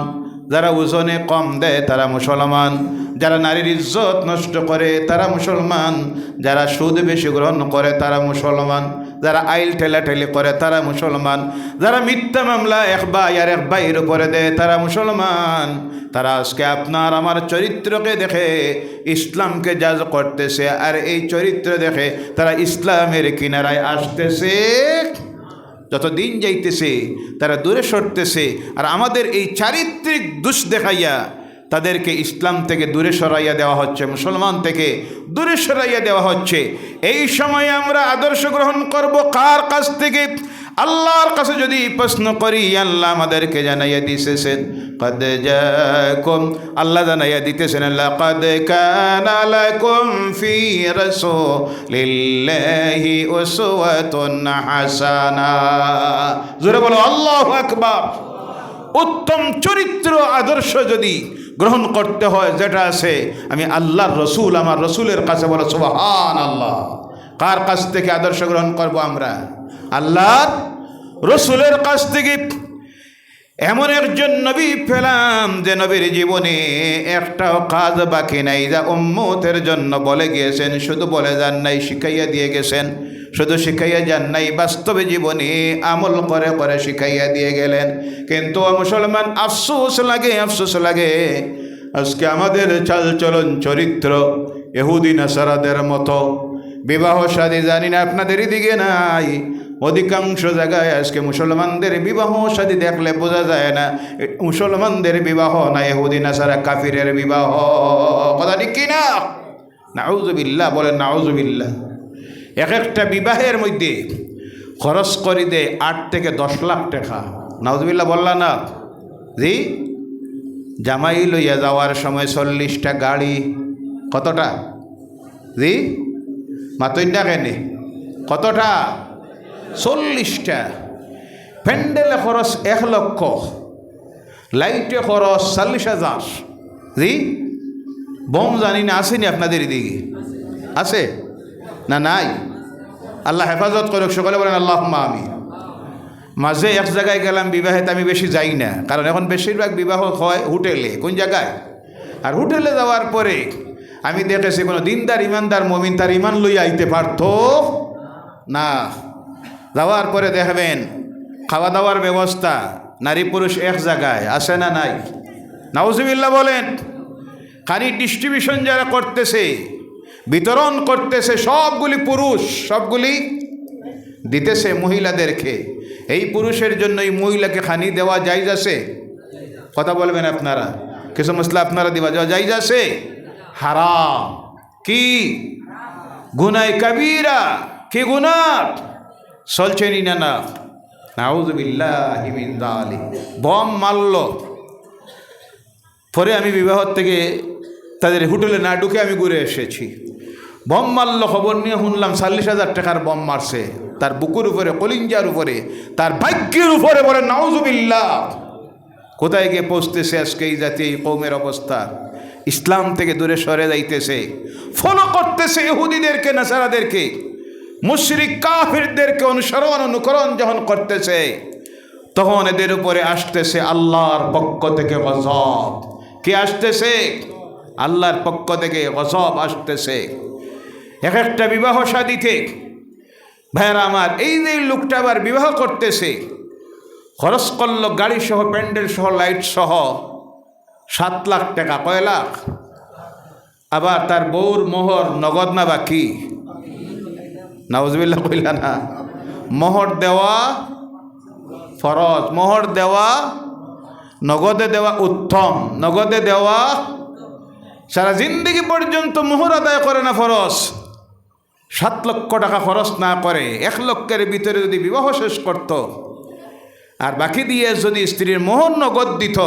যারা ওজনে কম দেয় তারা মুসলমান, যারা নারীর ইজ্জত নষ্ট করে তারা মুসলমান, যারা সুদ বেশি গ্রহণ করে তারা মুসলমান, যারা আইল ঠেলাঠেলি করে তারা মুসলমান, যারা মিথ্যা মামলা এক ভাই আর এক ভাইয়ের উপরে দেয় তারা মুসলমান। তারা আজকে আপনার আমার চরিত্রকে দেখে ইসলামকে জাজ করতেছে, আর এই চরিত্র দেখে তারা ইসলামের কিনারায় আসতেছে। যত দিন যাইতেছে তারা দূরে সরতেছে, আর আমাদের এই চারিত্রিক দোষ দেখাইয়া তাদেরকে ইসলাম থেকে দূরে সরাইয়া দেওয়া হচ্ছে, মুসলমান থেকে দূরে সরাইয়া দেওয়া হচ্ছে। এই সময় আমরা আদর্শ গ্রহণ করব কার কাছ থেকে? আল্লাহর কাছে যদি প্রশ্ন করি, আল্লাহ আমাদেরকে জানাইয়া দিতেছেন, কদ জাকুম, আল্লাহ জানাইয়া দিতেছেন, লাকাদ কানা লাকুম ফি রাসূলিল্লাহি উসওয়াতুন হাসানা। জোরে বলো আল্লাহু আকবার। উত্তম চরিত্র আদর্শ যদি গ্রহণ করতে হয়, যেটা আছে আমি আল্লাহর রসুল, আমার রসুলের কাছে, বলো সুবহানাল্লাহ। কার কাছ থেকে আদর্শ গ্রহণ করব আমরা? আল্লাহর রসুলের কাছ থেকে। এমন একজন নবী পেলাম যে নবীর জীবনে একটাও কাজ বাকি নাই, যা উম্মতের জন্য বলে গিয়েছেন, শুধু বলে যান নাই, শিখাইয়া দিয়ে গেছেন। শুধু শিখাইয়া যান নাই, বাস্তবে জীবনে আমল করে করে শিখাইয়া দিয়ে গেলেন। কিন্তু মুসলমান, আফসোস লাগে, আফসোস লাগে, আজকে আমাদের চালচলন চরিত্র ইহুদি নাসারাদের মতো। বিবাহ শাদী জানি না আপনাদের দিকে নাই, অধিকাংশ জায়গায় আজকে মুসলমানদের বিবাহ শাদী দেখলে বোঝা যায় না মুসলমানদের বিবাহ না ইহুদি নাসারা কাফিরের বিবাহ। কথা ঠিক কিনা? নাউজুবিল্লাহ বলেন, নাউজুবিল্লাহ। এক একটা বিবাহের মধ্যে খরচ করে দেয় 8 থেকে 10 লাখ টাকা। নাউজুবিল্লাহ বললা না? জি। জামাই লইয়া যাওয়ার সময় 40টা গাড়ি। কতটা? জি, মাতই না কেন? কতটা? 40টা। প্যান্ডেলে খরচ 1 লক্ষ, লাইটে খরচ 40,000। জি। বোম জানি না, আসেনি আপনাদের এদিকে? আছে না? নাই? আল্লাহ হেফাজত করুক, সকলে বলেন আল্লাহুম্মা আমিন। মাঝে এক জায়গায় গেলাম বিবাহেতে, আমি বেশি যাই না, কারণ এখন বেশিরভাগ বিবাহ হয় হোটেলে। কোন জায়গায়? আর হোটেলে যাওয়ার পরে আমি দেখেছি কোনো দিনদার ইমানদার মমিন তার ইমান লইয়া আইতে পারতো না। যাওয়ার পরে দেখবেন খাওয়া দাওয়ার ব্যবস্থা নারী পুরুষ এক জায়গায়, আছে না নাই? নাউজুবিল্লাহ বলেন। খালি ডিস্ট্রিবিউশন যারা করতেছে, বিতরণ করতেছে, সবগুলি পুরুষ, সবগুলি দিতেছে মহিলাদেরকে। এই পুরুষের জন্য এই মহিলাকে খানি দেওয়া জায়েজ আছে? কথা বলবেন আপনারা? কিছু মশলা আপনারা দিবা যাওয়া জায়েজ আছে? হারাম। কি? গুনাহ কাবীরা। কি গুনাহ? চলছেনি না? না। নাউযুবিল্লাহি মিন যালিক। বম মারল। পরে আমি বিবাহ থেকে তাদের হোটেলে না ঢুকে আমি ঘুরে এসেছি। বম মারল, খবর নিয়ে শুনলাম 40,000 টাকার বম মারছে তার বুকুর উপরে, কলিঞ্জার উপরে, তার ভাগ্যের উপরে। বলে নাউযুবিল্লাহ। কোথায় গিয়ে পৌঁছতেছে আজকে এই জাতি, এই কওমের অবস্থা? ইসলাম থেকে দূরে সরে যাইতেছে, ফলো করতেছে ইহুদিদেরকে, নাসারাদেরকে, মুশরিক কাফিরদেরকে অনুকরণ যখন করতেছে, তখন এদের উপরে আসতেছে আল্লাহর পক্ষ থেকে গজব। কে আসতেছে? আল্লাহর পক্ষ থেকে গজব আসতেছে। এক একটা বিবাহ শাদীতে ভাইরা আমার, এই যে লোকটা আবার বিবাহ করতেছে, খরচ করল গাড়ি সহ, প্যান্ডেল সহ, লাইট সহ 7 লাখ টাকা। কয় লাখ? আবার তার বউর মোহর নগদ না বাকি? নাউজুবিল্লাহ কইলা না? মোহর দেওয়া ফরজ, মোহর দেওয়া, নগদে দেওয়া উত্তম, নগদে দেওয়া। সারা জিন্দগি পর্যন্ত মোহর আদায় করে না ফরজ। 7 লক্ষ টাকা খরচ না করে 1 লক্ষের ভিতরে যদি বিবাহ শেষ করত, আর বাকি দিয়ে যদি স্ত্রীর মোহর নগদ দিত,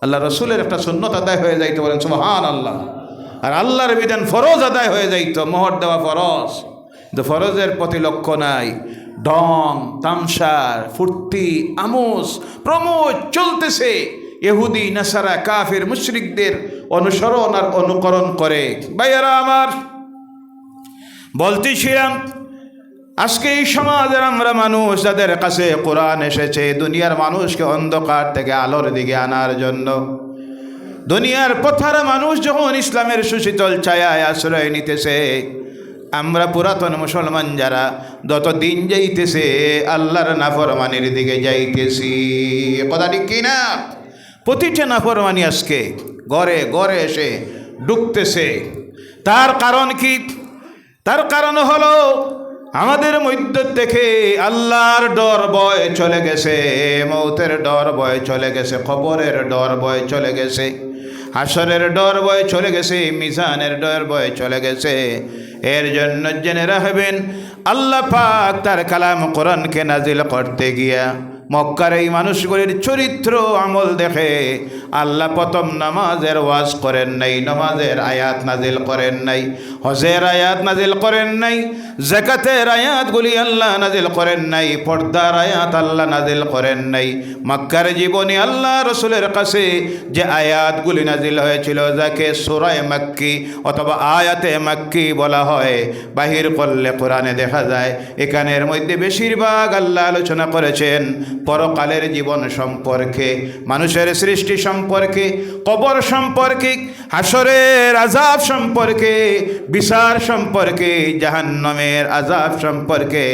আল্লাহ রসুলের একটা সুন্নত আদায় হয়ে যাইত। বলেন সুবহানাল্লাহ। আর আল্লাহর বিধান ফরজ আদায় হয়ে যাইত, মোহর দেওয়া ফরজ। কিন্তু ফরজের প্রতি লক্ষ্য নাই, ঢং তামসার ফুর্তি আমোস প্রমোদ চলতেছে। ইহুদি নাসারা কাফির মুশরিকদের অনুসরণ আর অনুকরণ করে। ভাইয়ারা আমার, বলতেছিলাম আজকে এই সমাজের আমরা মানুষ, যাদের কাছে কোরআন এসেছে দুনিয়ার মানুষকে অন্ধকার থেকে আলোর দিকে আনার জন্য, দুনিয়ার পথারা মানুষ যখন ইসলামের সুশীতল ছায়ায় আশ্রয় নিতেছে, আমরা পুরাতন মুসলমান যারা যত দিন যাইতেছে আল্লাহর নাফরমানির দিকে যাইতেছি। কথা ঠিক কিনা? প্রতিটা নাফরমানি আজকে ঘরে ঘরে এসে ঢুকতেছে। তার কারণ কি? তার কারণ হলো আমাদের মধ্য থেকে আল্লাহর ডর ভয় চলে গেছে, মৌতের ডর ভয় চলে গেছে, কবরের ডর ভয় চলে গেছে, হাসরের ডর ভয় চলে গেছে, মিজানের ডর ভয় চলে গেছে। এর জন্য জেনে রাখবেন, আল্লাহ পাক তার কালাম কোরআনকে নাজিল করতে গিয়া মক্কার এই মানুষগুলির চরিত্র আমল দেখে আল্লাহ প্রথম নামাজের ওয়াজ করেন নাই, নামাজের আয়াত নাজিল করেন নাই, হজের আয়াত নাজিল করেন নাই, যাকাতের আয়াতগুলি আল্লাহ নাজিল করেন নাই, পর্দার আয়াত আল্লাহ নাজিল করেন নাই। মক্কার জীবনে আল্লাহ রসুলের কাছে যে আয়াতগুলি নাজিল হয়েছিল, যাকে সূরা মাক্কি অথবা আয়াতে মাক্কি বলা হয়, বাহির করলে কোরআনে দেখা যায় এখানের মধ্যে বেশিরভাগ আল্লাহ আলোচনা করেছেন পরকালের জীবন সম্পর্কে, মানুষের সৃষ্টি সম্পর্কে, কবর সম্পর্কে, হাসরের আযাব সম্পর্কে, বিচার সম্পর্কে, জাহান্নামের আযাব সম্পর্কে।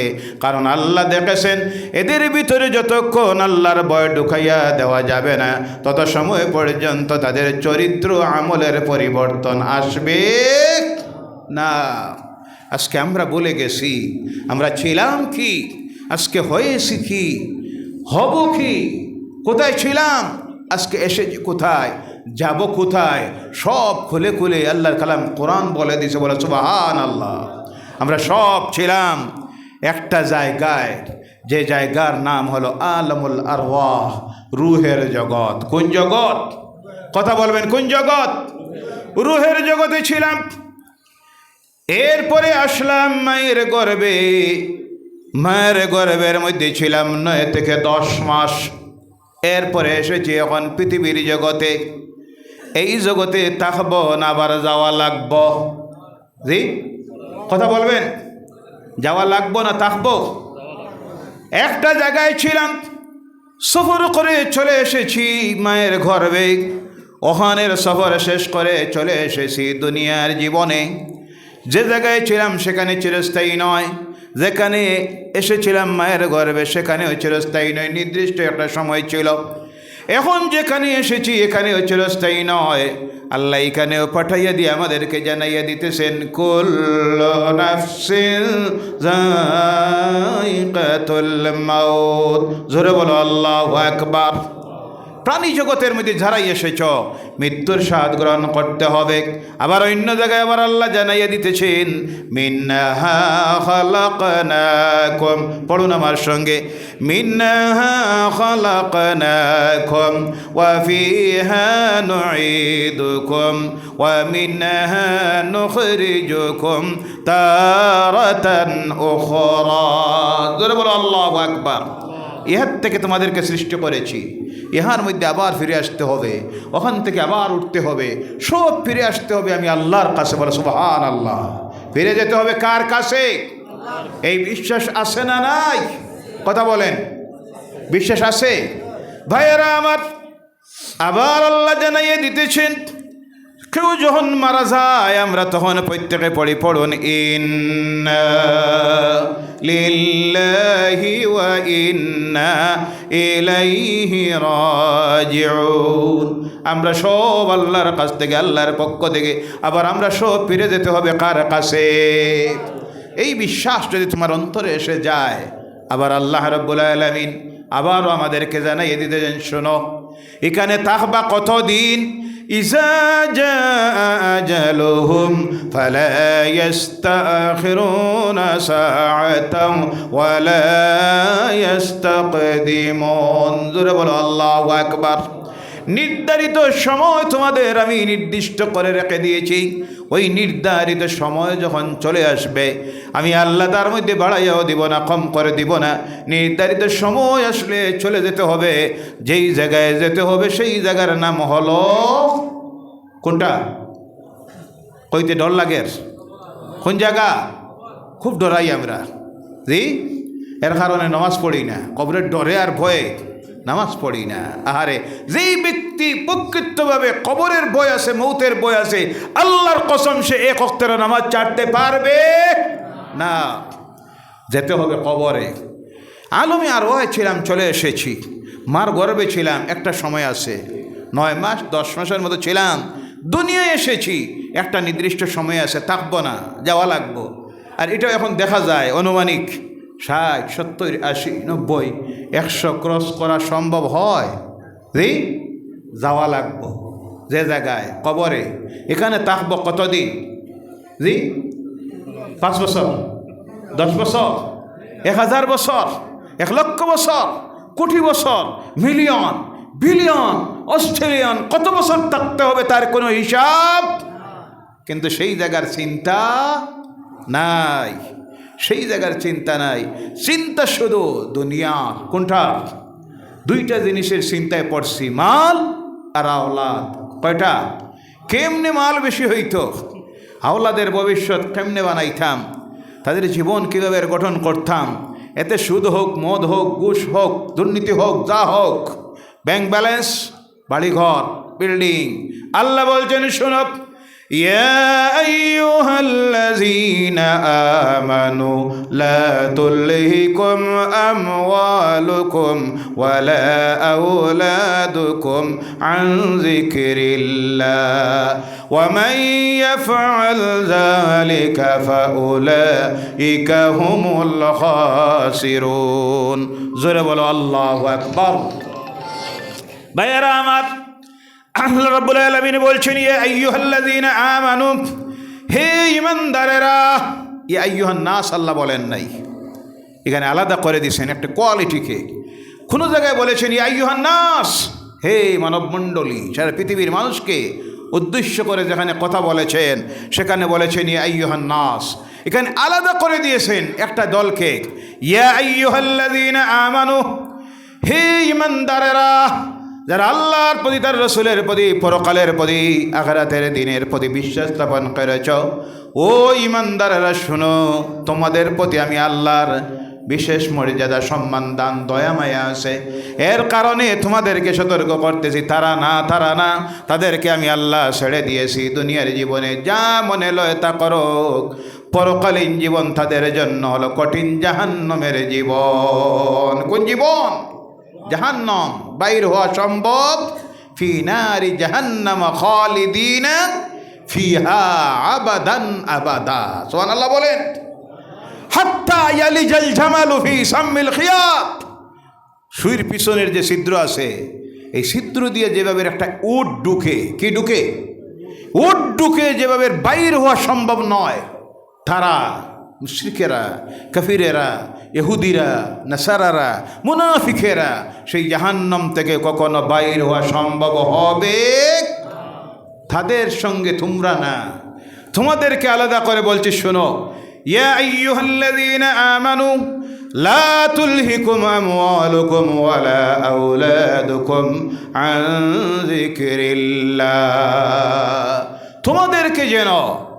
কারণ আল্লাহ দেখেছেন এদের ভিতরে যতক্ষণ আল্লাহর ভয় ঢুকাইয়া দেওয়া যাবে না, তত সময় পর্যন্ত তাদের চরিত্র আমলের পরিবর্তন আসবে না। আজকে আমরা বলে গেছি, আমরা ছিলাম কি, আজকে হয়েছি কি, হব কি, কোথায় ছিলাম, আজকে এসেছি কোথায়, যাব কোথায়, সব খুলে খুলে আল্লাহর কালাম কোরআন বলে দিয়েছে। বলে সুবহানাল্লাহ। আমরা সব ছিলাম একটা জায়গায়, যে জায়গার নাম হলো আলামুল আরওয়াহ, রুহের জগৎ। কোন জগৎ? কথা বলবেন, কোন জগৎ? রুহের জগতে ছিলাম। এরপরে আসলাম মায়ের গর্ভে, মায়ের গর্ভের মধ্যে ছিলাম 9 থেকে 10 মাস। এরপরে এসেছি এখন পৃথিবীর জগতে। এই জগতে থাকবো না আবার যাওয়া লাগবো? জি, কথা বলবেন, যাওয়া লাগবো না থাকবো? একটা জায়গায় ছিলাম, সফর করে চলে এসেছি মায়ের গর্ভে। ওখানের সফর শেষ করে চলে এসেছি দুনিয়ার জীবনে। যে জায়গায় ছিলাম সেখানে চিরস্থায়ী নয়, যেখানে এসেছিলাম মায়ের গর্ভে সেখানেও চিরস্থায়ী নয়, নির্দিষ্ট একটা সময় ছিল। এখন যেখানে এসেছি এখানেও চিরস্থায়ী নয়। আল্লাহ এখানেও পাঠাইয়া দিয়ে আমাদেরকে জানাইয়া দিতেছেন, কুল্লু নাফসিন যায়িকাতুল মাউত। জোরে বলো আল্লাহু আকবার। প্রাণী জগতের মধ্যে যারাই এসেছ মৃত্যুর স্বাদ গ্রহণ করতে হবে। আবার অন্য জায়গায় আবার আল্লাহ জানাইয়া দিতেছেন মিন্নাহা খালাকনাকুম, পড়ুন আমার সঙ্গে, মিন্নাহা খালাকনাকুম ওয়া ফিহা নুঈদুকুম ওয়া মিনহা নুখরিজুকুম তারাতান উখরা। জোরে বলো আল্লাহু আকবার। ইহার থেকে তোমাদেরকে সৃষ্টি করেছি, ইহার মধ্যে আবার ফিরে আসতে হবে, ওখান থেকে আবার উঠতে হবে, সব ফিরে আসতে হবে আমি আল্লাহর কাছে। বলে সুবহানাল্লাহ। ফিরে যেতে হবে কার কাছে? এই বিশ্বাস আছে না নাই? কথা বলেন, বিশ্বাস আছে? ভাইয়েরা আমার, আবার আল্লাহ জানাইয়ে দিতেছেন কেউ যখন মারা যায় আমরা তখন প্রত্যেকে পড়ি, পড়ুন ইন্না লিল্লাহি ওয়া ইন্না ইলাইহি রাজিউন। আমরা সব আল্লাহর কাছ থেকে, আল্লাহর পক্ষ থেকে আবার আমরা সব ফিরে যেতে হবে কার কাছে? এই বিশ্বাস যদি তোমার অন্তরে এসে যায়, আবার আল্লাহ রাব্বুল আলামিন আবারও আমাদেরকে জানাইয়ে দিতেছেন শোনো, এখানে থাকবা কতদিন? ইজা জাআ আজালুহুম ফালা ইস্তাখিরুনা সাআতাও ওয়ালা ইস্তাকদিমুন। জোরে বলো আল্লাহু আকবার। নির্ধারিত সময় তোমাদের আমি নির্দিষ্ট করে রেখে দিয়েছি, ওই নির্ধারিত সময় যখন চলে আসবে আমি আল্লাহ তার মধ্যে বাড়াইয়াও দিব না, কম করে দিব না। নির্ধারিত সময় আসলে চলে যেতে হবে, যেই জায়গায় যেতে হবে সেই জায়গার নাম হলো কোনটা? কইতে ডর লাগে? কোন জায়গা? খুব ডরাই আমরা, জি, এর কারণে নামাজ পড়ি না, কবরের ডরে আর ভয়ে নামাজ পড়ি না। আহারে, যেই ব্যক্তি প্রকৃতভাবে কবরের ভয় আছে, মৌতের ভয় আছে, আল্লাহর কসম সে এক ওয়াক্তের নামাজ ছাড়তে পারবে না। যেতে হবে কবরে। আলমে আর ওয়াই ছিলাম, চলে এসেছি, মার গর্বে ছিলাম, একটা সময় আছে 9 মাস 10 মাসের মতো ছিলাম, দুনিয়ায় এসেছি, একটা নির্দিষ্ট সময় আছে, থাকবো না, যাওয়া লাগবো। আর এটাও এখন দেখা যায় অনুমানিক 60, 70, 80, 90, 100 ক্রস করা সম্ভব হয়। জি, যাওয়া লাগবো যে জায়গায় কবরে। এখানে থাকবো কতদিন? জি, 5 বছর, 10 বছর, 1000 বছর, 1 লক্ষ বছর, কোটি বছর, মিলিয়ন, বিলিয়ন, অস্ট্রেলিয়ান, কত বছর থাকতে হবে তার কোনো হিসাব। কিন্তু সেই জায়গার চিন্তা নাই, সেই জায়গার চিন্তা নাই। চিন্তা শুধু দুনিয়ার। কোনটা? 2টা জিনিসের চিন্তায় পড়ছি, মাল আর আওলাদ। কয়টা? কেমনে মাল বেশি হইতো, আওলাদের ভবিষ্যৎ কেমনে বানাইতাম, তাদের জীবন কীভাবে গঠন করতাম, এতে সুদ হোক, মদ হোক, ঘুষ হোক, দুর্নীতি হোক, যা হোক, ব্যাংক ব্যালেন্স, বাড়িঘর, বিল্ডিং। আল্লাহ বলছেন শোনো, ইয়া আইয়ুহাল্লাযীনা আমানু লা তুলহিকুম আমওয়ালুকুম ওয়ালা আওলাদুকুম আন যিকরিল্লাহ ওয়া মান ইয়াফআল যালিকা ফাউলাইকা হুমুল খাসিরুন। জোরে বলো আল্লাহু আকবার। ভাইয়েরা আমার, আল্লাহ রাব্বুল আলামিন বলছেন ইয়া আইয়ুহাল্লাযীনা আমানু, হে ঈমানদারেরা। ইয়া আইয়ুহান নাস আল্লাহ বলেন নাই, এখানে আলাদা করে দিয়েছেন একটা কোয়ালিটিকে। কোনো জায়গায় বলেছেন ইয়া আইয়ুহান নাস, হে মানব মণ্ডলী, সারা পৃথিবীর মানুষকে উদ্দেশ্য করে যেখানে কথা বলেছেন সেখানে বলেছেন ইয়া আইয়ুহান নাস। এখানে আলাদা করে দিয়েছেন একটা দলকে, ইয়া আইয়ুহাল্লাযীনা আমানু, হে ঈমানদারেরা, যারা আল্লাহর প্রতি, তার রসুলের প্রতি, পরকালের প্রতি, আখিরাতের দিনের প্রতি বিশ্বাস স্থাপন করেছ, ও ঈমানদারেরা শুনো, তোমাদের প্রতি আমি আল্লাহর বিশেষ মর্যাদা, সম্মান, দান, দয়া মায়া আছে। এর কারণে তোমাদেরকে সতর্ক করতেছি, তারা না, তাদেরকে আমি আল্লাহ ছেড়ে দিয়েছি। দুনিয়ার জীবনে যা মনে লয় তা করো, পরকালীন জীবন তাদের জন্য হলো কঠিন জাহান্নামের জীবন। কোন জীবন? জাহান্নাম। বাইর হওয়া সম্ভব, ফি নারি জাহান্নাম খালিদিনা ফিহা আবাদান আবাদা। সুবহানাল্লাহ বলেন। হাত্তা ইয়ালিজাল জামালু ফি সাম্মিল খিয়াত, সুইর পিছনের যে ছিদ্র আছে, এই ছিদ্র দিয়ে যেভাবে একটা উট ঢুকে, কি ঢুকে? উট ঢুকে যেভাবে বাইর হওয়া সম্ভব নয়, তারা মুশরিকেরা, কাফিরেরা, ইহুদিরা, নাসারারা, মুনাফিকেরা সেই জাহান্নাম থেকে কখনো বাইর হওয়া সম্ভব হবে তাদের সঙ্গে তোমরা না, তোমাদেরকে আলাদা করে বলছি শোনো। ইয়া আইয়ুহাল্লাযীনা আমানু লা তুলহিকুম আমওয়ালুকুম ওয়ালা আওলাদুকুম আন যিকরিল্লাহ। তোমাদেরকে যেন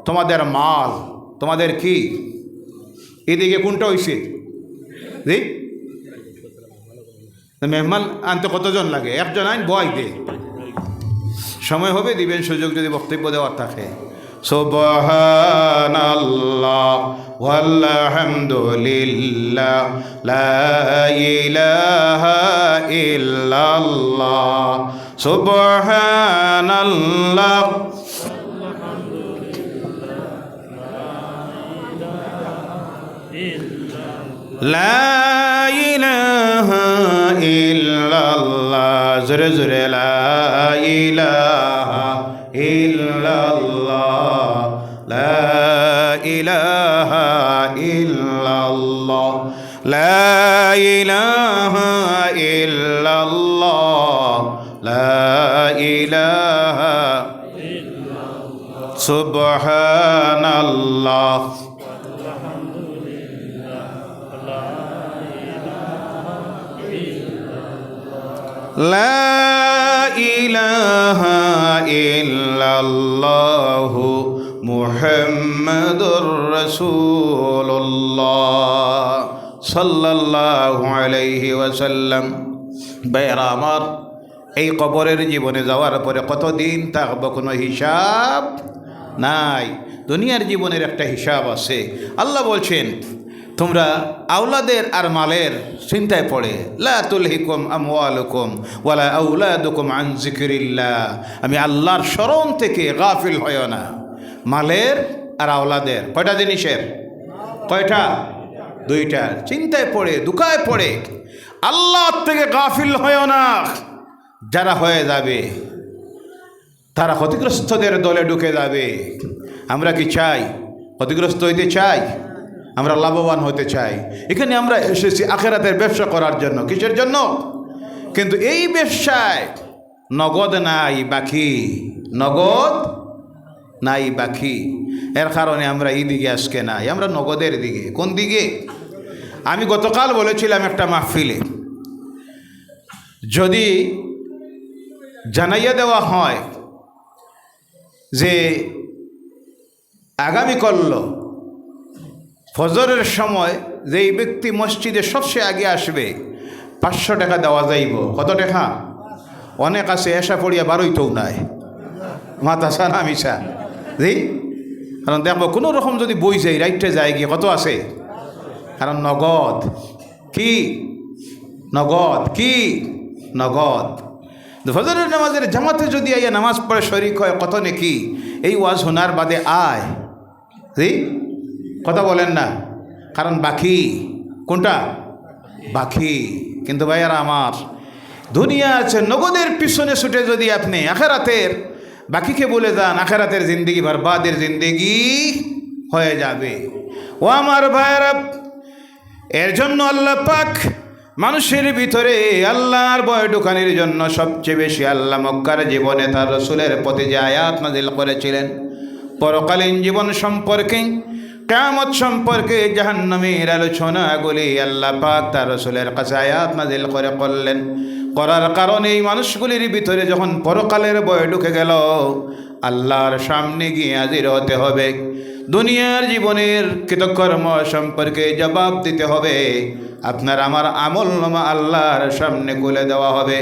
তোমাদের মাল, তোমাদের কি, এদিকে কোনটা হইছে জি? মেহমান আনতে কতজন লাগে? একজন আইন বয় দে, সময় হবে দিবেন সুযোগ যদি বক্তব্য দেওয়ার থাকে। সুবহানাল্লাহ ওয়ালহামদুলিল্লাহ লা ইলাহা ইল্লাল্লাহ সুবহানাল্লাহ লা ইলাহা ইল্লাল্লাহ, জোরে জোরে লা ইলাহা ইল্লাল্লাহ লা ইলাহা ইল্লাল্লাহ লা ইলাহা ইল্লাল্লাহ লা ইলাহা সুবহানাল্লাহ লা ইলাহা ইল্লাল্লাহু মুহাম্মাদুর রাসূলুল্লাহ সাল্লাল্লাহু আলাইহি ওয়াসাল্লাম। ভাইরা আমার, এই কবরের জীবনে যাওয়ার পরে কতদিন থাকবো কোনো হিসাব নাই। দুনিয়ার জীবনের একটা হিসাব আছে। আল্লাহ বলছেন তোমরা আওলাদের আর মালের চিন্তায় পড়ে, লা তুলহিকুম আমওয়ালুকুম ওয়ালা আওলাদুকুম আন যিকরিল্লাহ, আমি আল্লাহর স্মরণ থেকে গাফিল হয় না। মালের আর আওলাদের কয়টা জিনিসের? কয়টা? দুইটা। চিন্তায় পড়ে, দুঃখায় পড়ে আল্লাহ থেকে গাফিল হয় না। যারা হয়ে যাবে তারা ক্ষতিগ্রস্তদের দলে ঢুকে যাবে। আমরা কি চাই ক্ষতিগ্রস্ত হইতে? চাই? আমরা লাভবান হতে চাই। এখানে আমরা এসেছি আখিরাতের ব্যবসা করার জন্য। কিসের জন্য? কিন্তু এই ব্যবসায় নগদ নাই বাকি, নগদ নাই বাকি। এর কারণে আমরা এই দিকে আজকে নাই, আমরা নগদের দিকে। কোন দিকে? আমি গতকাল বলেছিলাম একটা মাহফিলে, যদি জানাইয়া দেওয়া হয় যে আগামীকাল ফজরের সময় যেই ব্যক্তি মসজিদে সবচেয়ে আগে আসবে 500 টাকা দেওয়া যাইব। কত টাকা? অনেক আছে এসা পড়িয়া বারোইতেও নাই, মাতাসা না মিশা জি। কারণ দেখবো কোনো রকম যদি বই যাই রাইটে যায় গিয়ে কত আছে, কারণ নগদ। কি নগদ? কি নগদ? ফজরের নামাজের জামাতে যদি আইয়া নামাজ পড়ে শরীক হয় কত নাকি। এই ওয়াজ শোনার বাদে আয় জি, কথা বলেন না, কারণ বাকি। কোনটা? বাকি। কিন্তু ভাইয়ারা আমার, দুনিয়া আছে নগদের পিছনে ছুটে যদি আপনি আখেরাতের বাকিকে বলে যান, আখেরাতের জিন্দিগি বরবাদের জিন্দিগি হয়ে যাবে। ও আমার ভাইয়ারা, এর জন্য আল্লাহ পাক মানুষের ভিতরে আল্লাহর ভয় ঢুকানোর জন্য সবচেয়ে বেশি আল্লাহ মক্কার জীবনে তার রাসূলের প্রতি যে আয়াত নাযিল করেছিলেন, পরকালীন জীবন সম্পর্কে, কিয়ামত সম্পর্কে, জাহান্নামের আলোচনাগুলি আল্লাহ পাক তার রাসূলের কাছে আয়াত নাযিল করলেন। করার কারণে এই মানুষগুলির ভিতরে যখন পরকালের ভয় ঢুকে গেল, আল্লাহর সামনে গিয়ে হাজির হতে হবে। দুনিয়ার জীবনের কৃতকর্ম সম্পর্কে জবাব দিতে হবে। আপনার আমার আমলনামা আল্লাহর সামনে খুলে দেওয়া হবে।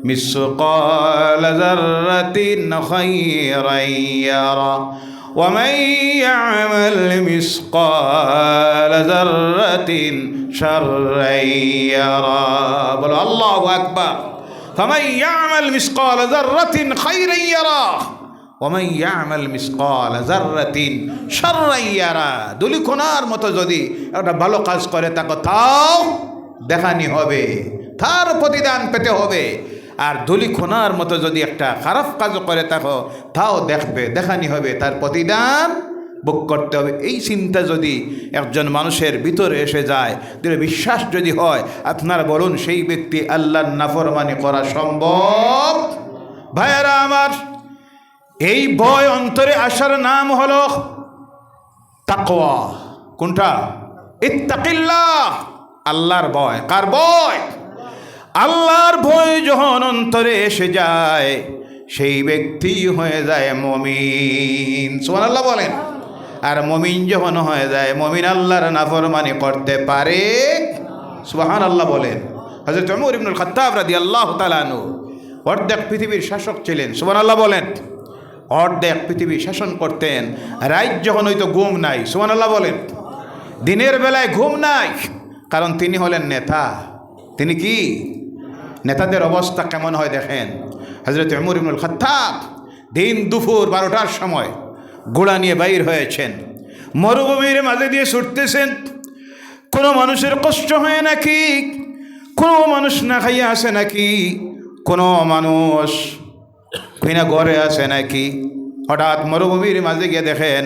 মিসকাল যাররাতিন খায়রান ইয়ারা ওয়া মান ইয়ামাল মিসকাল যাররাতিন শাররান ইয়ারা। বলো আল্লাহু আকবার। ফামান ইয়ামাল মিসকাল যাররাতিন খায়রান ইয়ারা ওয়া মান ইয়ামাল মিসকাল যাররাতিন শাররান ইয়ারা। দুলিকোনার মতো যদি একটা ভালো কাজ করে তাকে তাও দেখানি হবে, তার প্রতিদান পেতে হবে। আর ধুলিখোনার মতো যদি একটা খারাপ কাজ করে থাকো তাও দেখবে, দেখানি হবে, তার প্রতিদান ভোগ করতে হবে। এই চিন্তা যদি একজন মানুষের ভিতরে এসে যায়, দৃঢ় বিশ্বাস যদি হয়, আপনারা বলুন সেই ব্যক্তি আল্লাহর নাফরমানি করা সম্ভব? ভাইয়েরা আমার, এই ভয় অন্তরে আসার নাম হলো তাকওয়া। কোনটা? ইত্তাকিল্লাহ, আল্লাহর ভয়। কার ভয়? আল্লাহর ভয় যখন অন্তরে এসে যায় সেই ব্যক্তি হয়ে যায় মুমিন। সুবহানাল্লাহ বলেন। আর মুমিন যখন হয়ে যায়, মুমিন আল্লাহর নাফরমানি করতে পারে? সুবহানাল্লাহ বলেন। হযরত ওমর ইবনুল খাত্তাব রাদিয়াল্লাহু তাআলা আনহু অর্ধেক পৃথিবীর শাসক ছিলেন। সুবহানাল্লাহ বলেন। অর্ধেক পৃথিবী শাসন করতেন। রাত যখন হয়তো ঘুম নাই। সুবহানাল্লাহ বলেন। দিনের বেলায় ঘুম নাই, কারণ তিনি হলেন নেতা। তিনি কি? নেতাদের অবস্থা কেমন হয় দেখেন। হযরত ওমর ইবনুল খাত্তাব দিন দুপুর 12টার সময় ঘোড়া নিয়ে বাইর হয়েছেন, মরুভূমির মাঝে দিয়ে ছুটতেছেন। কোনো মানুষের কষ্ট হয় নাকি? কোনো মানুষ না খাইয়া আছে নাকি? কোনো মানুষ কিনা ঘরে আছে নাকি? হঠাৎ মরুভূমির মাঝে গিয়ে দেখেন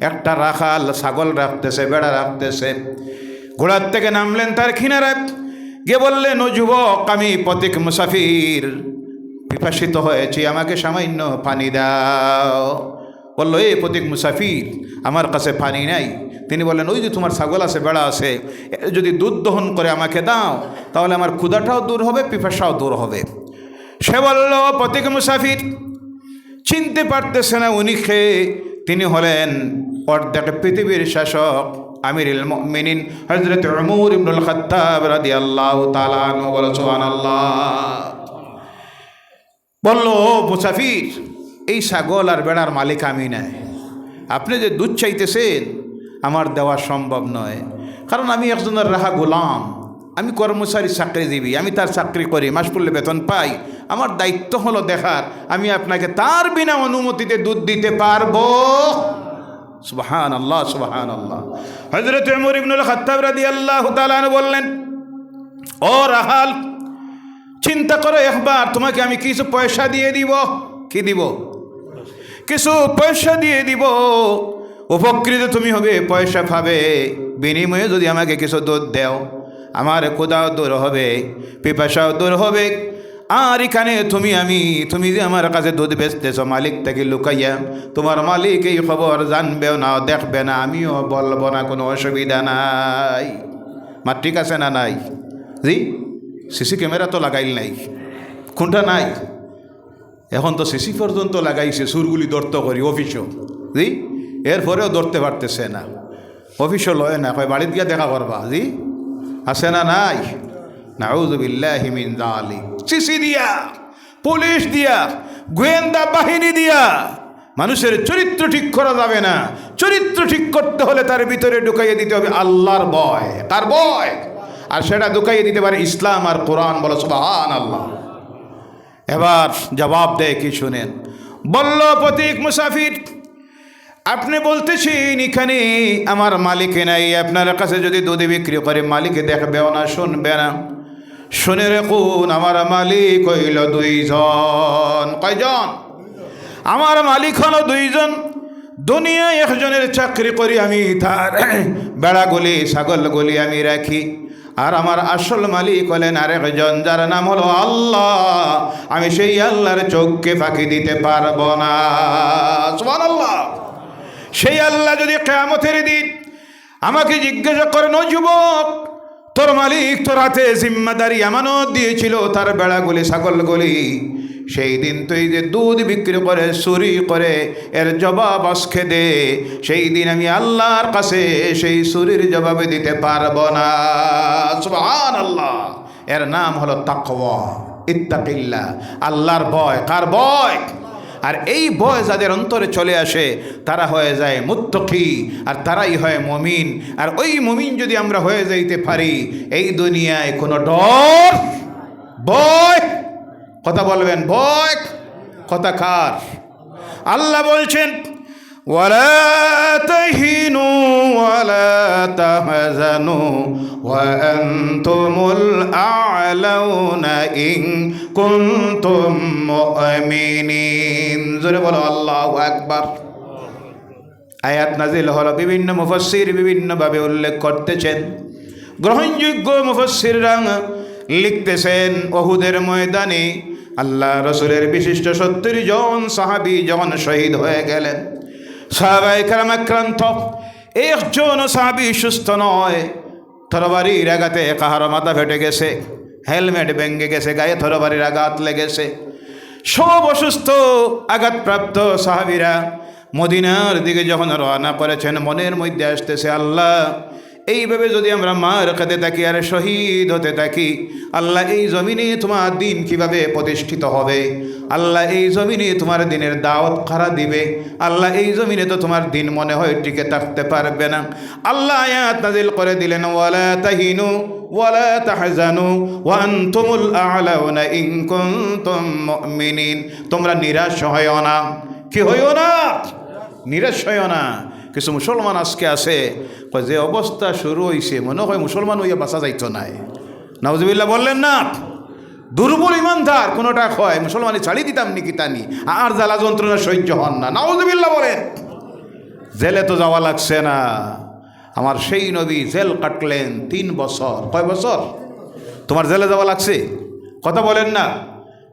একটা রাখাল ছাগল রাখতেছে, বেড়া রাখতেছে। ঘোড়ার থেকে নামলেন, তার কিনারে গিয়ে বললেন, ও যুবক, আমি পথিক মুসাফির, পিপাসিত হয়েছি, আমাকে সামান্য পানি দাও। বললো, এই পথিক মুসাফির, আমার কাছে পানি নাই। তিনি বললেন, ওই যে তোমার ছাগল আছে, বেড়া আছে, যদি দুধ দহন করে আমাকে দাও তাহলে আমার ক্ষুধাটাও দূর হবে, পিপাসাও দূর হবে। সে বলল, পথিক মুসাফির চিনতে পারতেছে না উনি খেয়ে। তিনি হলেন অর্ধেক পৃথিবীর শাসক আমিরুল মুমিনিন হযরত ওমর ইবনুল খাত্তাব রাদিয়াল্লাহু তাআলা আনহু। বলো সুবহানাল্লাহ। বলল, মুসাফির, এই ছাগল আর বেড়ার মালিক আমি নাই। আপনি যে দুধ চাইতেছেন আমার দেওয়া সম্ভব নয়, কারণ আমি একজনের রাহা গোলাম, আমি কর্মচারী, চাকরিজীবী, আমি তার চাকরি করি, মাস পড়লে বেতন পাই। আমার দায়িত্ব হলো দেখার আমি আপনাকে তার বিনা অনুমতিতে দুধ দিতে পারবো? সুবহানাল্লাহ, সুবহানাল্লাহ। হযরত ওমর ইবনুল খাত্তাব রাদিয়াল্লাহু তাআলা আনহু বললেন, ও রাহাল, চিন্তা করো একবার, তোমাকে আমি কিছু পয়সা দিয়ে দিব। কি দিব? কিছু পয়সা দিয়ে দিব, উপকৃত তুমি হবে, পয়সা পাবে। বিনিময়ে যদি আমাকে কিছু দুধ দেও, আমার ক্ষুধাও দূর হবে, পিপাসাও দূর হবে। আর এখানে তুমি যে আমার কাছে দুধ বেচতেছ মালিক থেকে লুকাইয়া, তোমার মালিক এই খবর জানবেও না, দেখবে না, আমিও বলবো না, কোনো অসুবিধা নাই। মা ঠিক আছে না? নাই জি। সিসি ক্যামেরা তো লাগাইল নাই, কোনটা নাই? এখন তো সিসি পর্যন্ত লাগাইছে, সুরগুলি ধরতে করি অফিসও জি, এরপরেও ধরতে পারতেছে না। অফিসও লয় না, কয় বাড়িতে গিয়ে দেখা করবা জি। আছে না? নাই। নাউযু বিল্লাহি মিন যালিক। সিসি দিয়া, পুলিশ দিয়া, গোয়েন্দা বাহিনী দিয়া মানুষের চরিত্র ঠিক করা যাবে না। চরিত্র ঠিক করতে হলে তার ভিতরে ঢুকাইয়ে দিতে হবে আল্লাহর ভয়। তার ভয়, আর সেটা ঢুকাইয়ে দিতে পারে ইসলাম আর কোরআন। বলো সুবহানাল্লাহ। এবার জবাব দেয় কি শুনেন। বলল, পথিক মুসাফির, আপনি বলতেছেন এখানে আমার মালিক নাই, আপনার কাছে যদি দুধ বিক্রি করে মালিক দেখবেও না, শুনবে না। শুনে রাখুন, আমার মালিক হইল দুইজন। কয়জন? আমার মালিক হলো দুইজন। দুনিয়ায় একজনের চাকরি করি আমি, তার বেড়াগুলি ছাগলগুলি আমি রাখি। আর আমার আসল মালিক হলেন আরেকজন, যার নাম হলো আল্লাহ। আমি সেই আল্লাহর চোখকে ফাঁকি দিতে পারবো না। সুবহানাল্লাহ। সেই আল্লাহ যদি কিয়ামতের দিন আমাকে জিজ্ঞাসা করেন, ও যুবক, তোর মালিক তোর হাতে জিম্মাদারি আমানত দিয়েছিল তার বেড়াগুলি ছাগলগুলি, সেই দিন তুই যে দুধ বিক্রি করে চুরি করে এর জবাব আজকে দে। সেই দিন আমি আল্লাহর কাছে সেই চুরির জবাবে দিতে পারবো না। সুবহানাল্লাহ। এর নাম হলো তাকওয়া, ইত্তাকিল্লাহ, আল্লাহর ভয়। কার ভয়? আর এই ভয় যাদের অন্তরে চলে আসে তারা হয়ে যায় মুত্তাকি, আর তারাই হয় মুমিন। আর ওই মুমিন যদি আমরা হয়ে যাইতে পারি, এই দুনিয়ায় কোনো ডর, ভয়, কথা বলবেন, ভয় কথা কার? আল্লাহ বলছেন, ওয়ালা তাহিনু ওয়ালা তাহজানু ওয়া আনতুমুল আ'লাউনা ইন কুনতুম মুমিনিন। জোরে বলো আল্লাহু আকবার। আয়াত নাজিল হলো, বিভিন্ন মুফাসসির বিভিন্নভাবে উল্লেখ করতেছেন। গ্রহণযোগ্য মুফাসসিররা লিখতেছেন, উহুদের ময়দানে আল্লাহ রসুলের বিশিষ্ট 70 জন সাহাবী যখন শহীদ হয়ে গেলেন, সাহাবায়ে কেরাম আক্রান্ত, একজন সাহাবী সুস্থ নয়, তরবারির আঘাতে কাহারো মাথা ফেটে গেছে, হেলমেট ভেঙে গেছে, গায়ে তরবারির আঘাত লেগেছে। সব অসুস্থ আঘাতপ্রাপ্ত সাহাবীরা মদিনার দিকে যখন রওনা করেছেন, মনের মধ্যে আসতেছে, আল্লাহ এইভাবে যদি আমরা মার খেতে থাকি আর শহীদ হতে থাকি, আল্লাহ এই জমিনে তোমার দিন কিভাবে প্রতিষ্ঠিত হবে? আল্লাহ এই জমিনে তোমার দিনের দাওয়াত কারা দিবে? আল্লাহ এই জমিনে তো তোমার দিন মনে হয় টিকে থাকতে পারবে না। আল্লাহ আয়াত নাজিল করে দিলেন, ওয়ালা তাহিনু ওয়ালা তাহজানু ওয়া আনতুমুল আ'লাউনা ইন কুনতুম মুমিনিন। তোমরা নিরাশ হইও না। কি হইও না? নিরাশ হইও না। কিছু মুসলমান আজকে আছে, যে অবস্থা শুরু হয়েছে মনে হয় মুসলমান হইয়া বাঁচা যাইতো নাই। নাউজুবিল্লাহ বললেন না? দুর্বল ইমানদার কোনোটা কয় মুসলমানি ছাড়ি দিতাম নাকি তানি, আর জ্বালা যন্ত্রণা সহ্য হন না। নাউজুবিল্লাহ বলেন। জেলে তো যাওয়া লাগছে না। আমার সেই নবী জেল কাটলেন 3 বছর। কয় বছর? তোমার জেলে যাওয়া লাগছে? কথা বলেন না।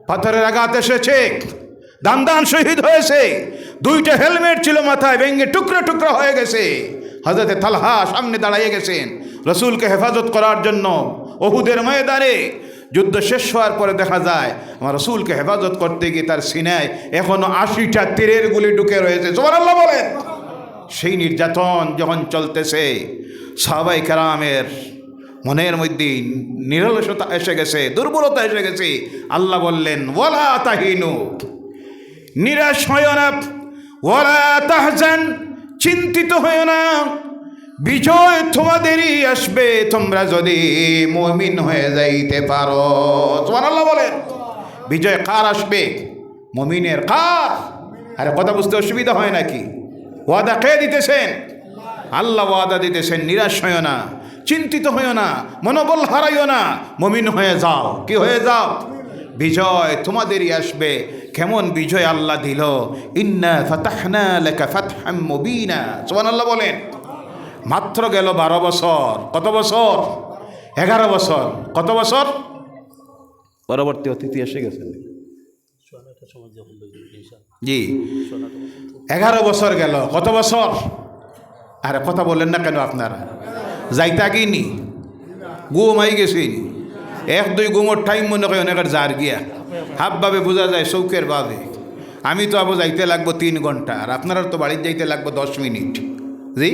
পাথরের আঘাত এসেছে, দান দান শহীদ হয়েছে, 2টা হেলমেট ছিল মাথায়, ভেঙে টুকরো টুকরো হয়ে গেছে। হযরতে তালহা সামনে দাঁড়িয়ে গেছেন রসুলকে হেফাজত করার জন্য। উহুদের ময়দানে যুদ্ধ শেষ হওয়ার পরে দেখা যায় আমার রসুলকে হেফাজত করতে গিয়ে তার সিনায় এখনো 80টা তীরের গুলি ঢুকে রয়েছে। সুবহানাল্লাহ বলেন। সেই নির্যাতন যখন চলতেছে, সাহাবায়ে কেরামের মনের মধ্যে নিরলসতা এসে গেছে, দুর্বলতা এসে গেছে। আল্লাহ বললেন, ওয়ালা তাহিনু, নিরাশ হইও না, ওয়ালা তাহজান, চিন্তিত হইও না, বিজয় তোমাদেরই আসবে তোমরা যদি মুমিন হয়ে যাইতে পারো। সুবহানাল্লাহ বলেন। বিজয় কার আসবে? মুমিনের। কার? আরে কথা বুঝতে অসুবিধা হয় নাকি? ওয়াদা কে দিতেছেন? আল্লাহ ওয়াদা দিতেছেন। নিরাশ হইও না, চিন্তিত হইও না, মনোবল হারাইও না, মুমিন হয়ে যাও। কি হয়ে যাও? বিজয় তোমাদেরই আসবে। কেমন বিজয় আল্লাহ দিল? ইন্না ফাতাহনা লাকা ফাতহাম মুবিনা। সুবহানাল্লাহ বলেন। মাত্র গেল 12 বছর। কত বছর? 11 বছর। কত বছর? পরবর্তী অতিথি এসে গেছেন। জি, 11 বছর গেল। কত বছর? আরে কথা বললেন না কেন আপনারা? যাইতা গিনি, ঘুমাই গেছি। 1-2 ঘুমোর টাইম মনে হয় অনেকের জার গিয়া, হাবভাবে বোঝা যায় চৌকের ভাবে। আমি তো আবু যাইতে লাগবো 3 ঘন্টা, আর আপনারা তো বাড়িতে যাইতে লাগবো 10 মিনিট। জি,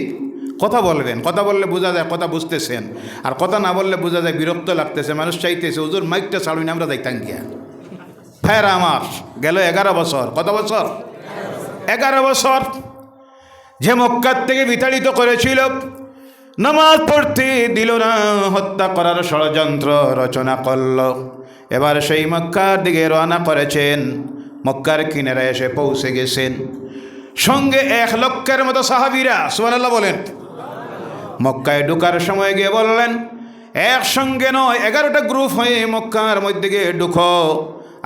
কথা বলবেন। কথা বললে বোঝা যায় কথা বুঝতেছেন, আর কথা না বললে বোঝা যায় বিরক্ত লাগতেছে। মানুষ চাইতেছে হুজুর মাইকটা ছাড়ুন, আমরা যাইতাম গিয়া। ভাইরা আমার, গেল 11 বছর। কত বছর? 11 বছর। যে মক্কার থেকে বিতাড়িত করেছিল, নামাজ পড়তে দিল না, হত্যা করার ষড়যন্ত্র রচনা করল। এবার সেই মক্কার দিকে রওনা করেছেন। মক্কার কিনারে এসে পৌঁছে গেছেন, সঙ্গে 1 লক্ষের মতো সাহাবীরা। সুবহানাল্লাহ বলেন। মক্কায় ঢুকার সময় গিয়ে বললেন, একসঙ্গে নয় 11টা গ্রুপ হয়ে মক্কার মধ্যে গিয়ে ঢুকো।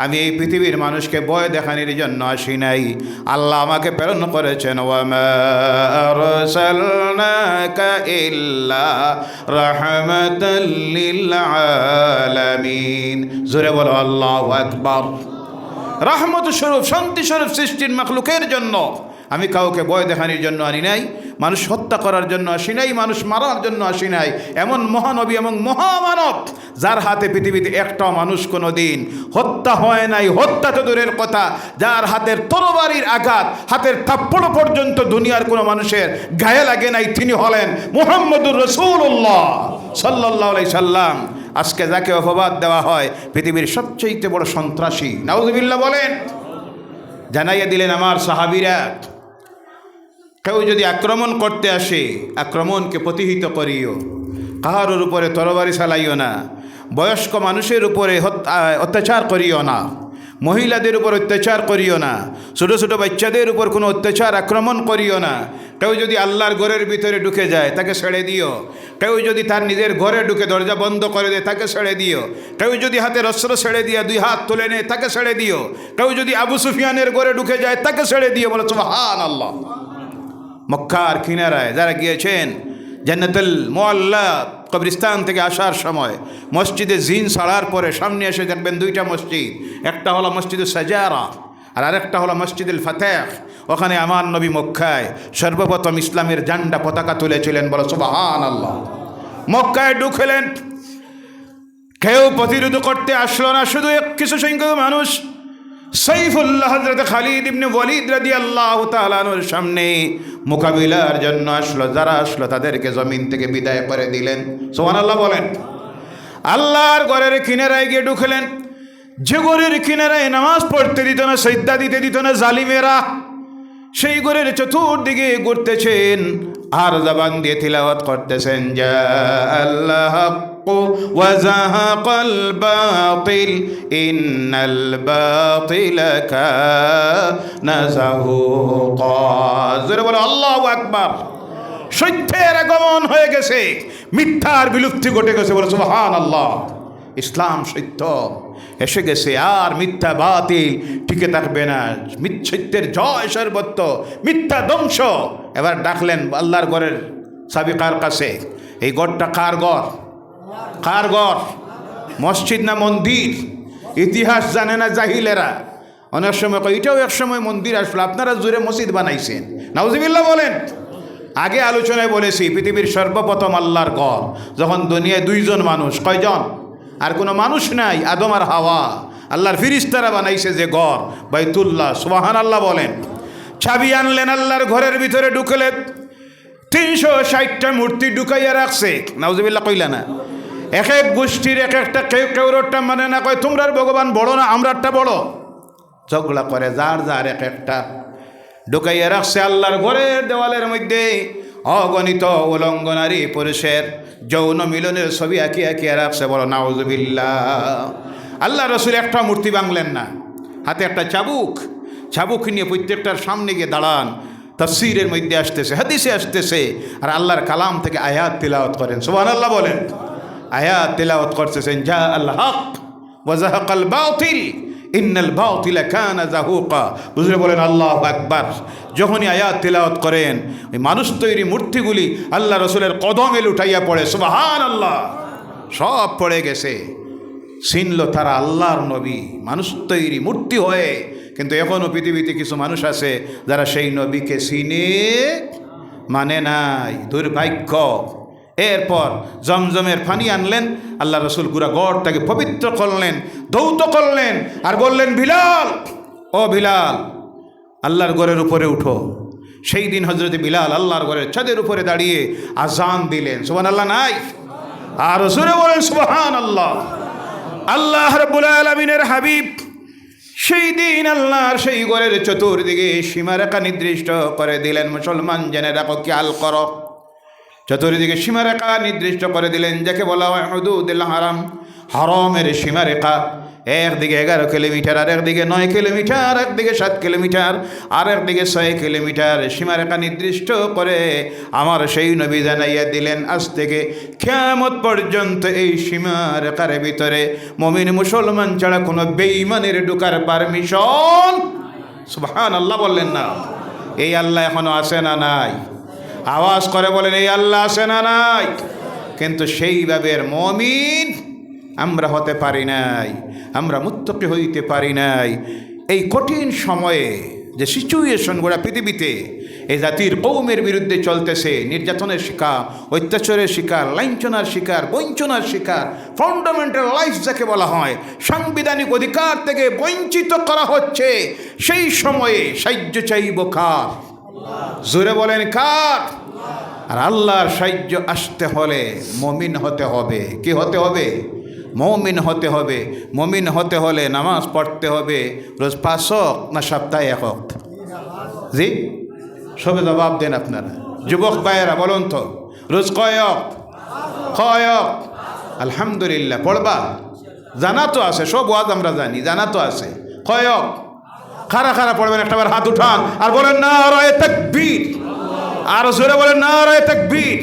আমি এই পৃথিবীর মানুষকে ভয় দেখানোর জন্য আসি নাই, আল্লাহ আমাকে প্রেরণ করেছেন। ওয়ামা আরসালনাকা ইল্লা রাহমাতাল লিল আলামিন। জোরে বলো আল্লাহু আকবার। রহমত স্বরূপ, শান্তি স্বরূপ সৃষ্টির মাখলুকের জন্য। আমি কাউকে ভয় দেখানোর জন্য আনি নাই, মানুষ হত্যা করার জন্য আসি নাই, মানুষ মারার জন্য আসি নাই। এমন মহানবী এবং মহামানব যার হাতে পৃথিবীতে একটাও মানুষ কোনো দিন হত্যা হয় নাই, হত্যা তো দূরের কথা, যার হাতের তরবারির আঘাত, হাতের থাপ্পড় পর্যন্ত দুনিয়ার কোনো মানুষের গায়ে লাগে নাই, তিনি হলেন মুহাম্মদুর রাসূলুল্লাহ সাল্লাল্লাহু আলাইহি সাল্লাম। আজকে যাকে অপবাদ দেওয়া হয় পৃথিবীর সবচেয়ে বড় সন্ত্রাসী, নাউজুবিল্লাহ বলেন, জানাইয়া দিলেন আমার সাহাবীরা, কেউ যদি আক্রমণ করতে আসে আক্রমণকে প্রতিহত করিও, কাহারোর উপরে তরবারি চালাইও না, বয়স্ক মানুষের উপরে অত্যাচার করিও না, মহিলাদের উপর অত্যাচার করিও না, ছোটো ছোটো বাচ্চাদের উপর কোনো অত্যাচার আক্রমণ করিও না। কেউ যদি আল্লাহর ঘরের ভিতরে ঢুকে যায় তাকে ছেড়ে দিও, কেউ যদি তার নিজের ঘরে ঢুকে দরজা বন্ধ করে দেয় তাকে ছেড়ে দিও, কেউ যদি হাতের অস্ত্র ছেড়ে দিয়ে দুই হাত তুলে নেয় তাকে ছেড়ে দিও, কেউ যদি আবু সুফিয়ানের ঘরে ঢুকে যায় তাকে ছেড়ে দিও। বলে সুবহানাল্লাহ। মক্কার কিনারায় যারা গিয়েছেন, জান্নাতুল মুআল্লা কবরস্থান থেকে আসার সময় মসজিদে জিন ছাড়ার পরে সামনে এসে দেখবেন দুইটা মসজিদ, একটা হলো মসজিদুল সাজারা আর আরেকটা হলো মসজিদুল ফাতেহ। ওখানে আমার নবী মক্কায় সর্বপ্রথম ইসলামের ঝান্ডা পতাকা তুলেছিলেন। বলো সুবহানাল্লাহ। মক্কায় ঢুকলেন, কেউ প্রতিরোধ করতে আসলো না, শুধু কিছু সংখ্যক মানুষ সাইফুল্লাহ হযরত খালিদ ইবনে ওয়ালিদ রাদিয়াল্লাহু তাআলা আনহুর সামনে মোকাবিলার জন্য আসলো। যারা আসলো তাদেরকে জমিন থেকে বিদায় করে দিলেন। সুবহানাল্লাহ বলেন। আল্লাহর ঘরের কিনারায় গিয়ে ঢুকলেন, যে ঘরের কিনারায় নামাজ পড়তে দিত না, সিজদা দিতে দিত না জালিমেরা, সেই ঘরের চতুর্দিকে ঘুরতেছেন আর জবান দিয়ে তিলাওয়াত করতেছেন, যা আল্লাহ ওয়া যাহাকাল বাতিল ইন্নাল বাতিলা কানা যাহুকা। জোরে বলো আল্লাহু আকবার। সত্যের আগমন হয়ে গেছে, মিথ্যার বিলুপ্তি ঘটে গেছে। বলে সুবহানাল্লাহ। ইসলাম সত্য এসে গেছে, আর মিথ্যা বাতিল টিকে থাকবে না। সত্যের জয় সর্বত্র, মিথ্যা ধ্বংস। এবার ডাকলেন আল্লাহর ঘরের চাবি কার কাছে? এই ঘরটা কার ঘর? কার ঘর? মসজিদ না মন্দির? ইতিহাস জানে না জাহিলেরা। অনেক সময় এটাও এক সময় মন্দির আসলো, আপনারা জুড়ে মসজিদ বানাইছেন। নাউজুবিল্লাহ বলেন। আগে আলোচনায় বলেছি পৃথিবীর সর্বপ্রথম আল্লাহর ঘর যখন দুনিয়ায় দুইজন মানুষ, কয়জন? আর কোনো মানুষ নাই, আদম আর হাওয়া। আল্লাহর ফিরিস্তারা বানাইছে যে ঘর, বাইতুল্লাহ। সুবহানাল্লাহ বলেন। চাবি আনলেন, আল্লাহর ঘরের ভিতরে ঢুকলেন, 360টা মূর্তি ঢুকাইয়া রাখছে। নাউজুবিল্লাহ কইলা না? এক এক গোষ্ঠীর এক একটা, কেউ কেউরটা মানে না, কয় তোমরার ভগবান বড় না আমরারটা বড়। ঝগড়া করে যার যার এক একটা ঢুকাইয়া রাখছে আল্লাহর ঘরের দেওয়ালের মধ্যে। অগণিত উলঙ্গ নারী পুরুষের যৌন মিলনের ছবি আঁকিয়া রাখছে। বলো নাউজুবিল্লাহ। আল্লাহ রসুল একটা মূর্তি ভাঙলেন না, হাতে একটা চাবুক নিয়ে প্রত্যেকটার সামনে গিয়ে দাঁড়ান। তাফসীরের মধ্যে আসতেছে, হাদিসে আসতেছে, আর আল্লাহর কালাম থেকে আয়াত তিলাওয়াত করেন। সুবহানাল্লাহ বলেন। আয়াত তিলাওয়াত করতেছেন, যা আল হক ওয়া যাহাকাল বাতিল ইন্নাল বাতিলা কানা যাহুকা। বুঝলে বলেন আল্লাহু আকবার। যখনই আয়াত তিলাওয়াত করেন, ওই মানুষ তৈরি মূর্তিগুলি আল্লাহ রসুলের কদমে লুটাইয়া পড়ে। সুবহানাল্লাহ। সব পড়ে গেছে। চিনল তারা আল্লাহর নবী মানুষ তৈরি মূর্তি হয়ে। কিন্তু এখনও পৃথিবীতে কিছু মানুষ আছে যারা সেই নবীকে চিনে মানে নাই। দুর্ভাগ্য। এরপর জমজমের পানি আনলেন, আল্লাহ রসুল পুরা গড়টাকে পবিত্র করলেন, ধৌত করলেন, আর বললেন, বিলাল, ও বিলাল, আল্লাহর ঘরের উপরে উঠো। সেই দিন হযরত বিলাল আল্লাহর ঘরের ছাদের উপরে দাঁড়িয়ে আজান দিলেন। সুবহানাল্লাহ নাই? আর জোরে বলেন সুবহানাল্লাহ। আল্লাহ রাব্বুল আলামিনের হাবিব সেই দিন আল্লাহর সেই ঘরের চতুর্দিকে সীমারেখা নির্দিষ্ট করে দিলেন। মুসলমান জেনে রাখো, খেয়াল করো। চতুর্দিকে সীমারেখা নির্দিষ্ট করে দিলেন, যাকে বলা হয় হুদুদুল হারাম। হারামের সীমারেখা একদিকে 11 কিলোমিটার, আর একদিকে 9 কিলোমিটার, একদিকে 7 কিলোমিটার, আর একদিকে 6 কিলোমিটার সীমারেখা নির্দিষ্ট করে আমার সেই নবী জানাইয়া দিলেন, আজ থেকে কিয়ামত পর্যন্ত এই সীমারেখার ভিতরে মুমিন মুসলমান ছাড়া কোনো বেঈমানের ঢোকার পারমিশন। সুবহানাল্লাহ বললেন না? এই আল্লাহ এখনো আছে না নাই? আওয়াজ করে বলেন, এই আল্লাহ আছে না নাই? কিন্তু সেইভাবে মুমিন আমরা হতে পারি নাই, আমরা মুত্তাকি হইতে পারি নাই। এই কঠিন সময়ে যে সিচুয়েশন গোটা পৃথিবীতে এই জাতির কৌমের বিরুদ্ধে চলতেছে, নির্যাতনের শিকার, অত্যাচারের শিকার, লাঞ্ছনার শিকার, বঞ্চনার শিকার, ফান্ডামেন্টাল রাইটস যাকে বলা হয়, সাংবিধানিক অধিকার থেকে বঞ্চিত করা হচ্ছে, সেই সময়ে সাহায্য চাইব কার? জোরে বলেন কার? আর আল্লাহর সাহায্য আসতে হলে মুমিন হতে হবে। কি হতে হবে? মুমিন হতে হবে। মুমিন হতে হলে নামাজ পড়তে হবে রোজ 5 ওয়াক্ত না সপ্তাহে 1 ওয়াক্ত? জি, সবে জবাব দেন আপনারা। যুবক ভাইয়েরা বলুন তো, রোজ কয় ওয়াক্ত? কয় ওয়াক্ত? আলহামদুলিল্লাহ। পড়বা? জানা তো আছে, সব ওয়াজ আমরা জানি, জানা তো আছে। কয়ক? খারা খারা পড়বেন, একটাবার হাত উঠান আর বলেন নারায়ে তাকবীর। আর জোরে বলেন নারায়ে তাকবীর।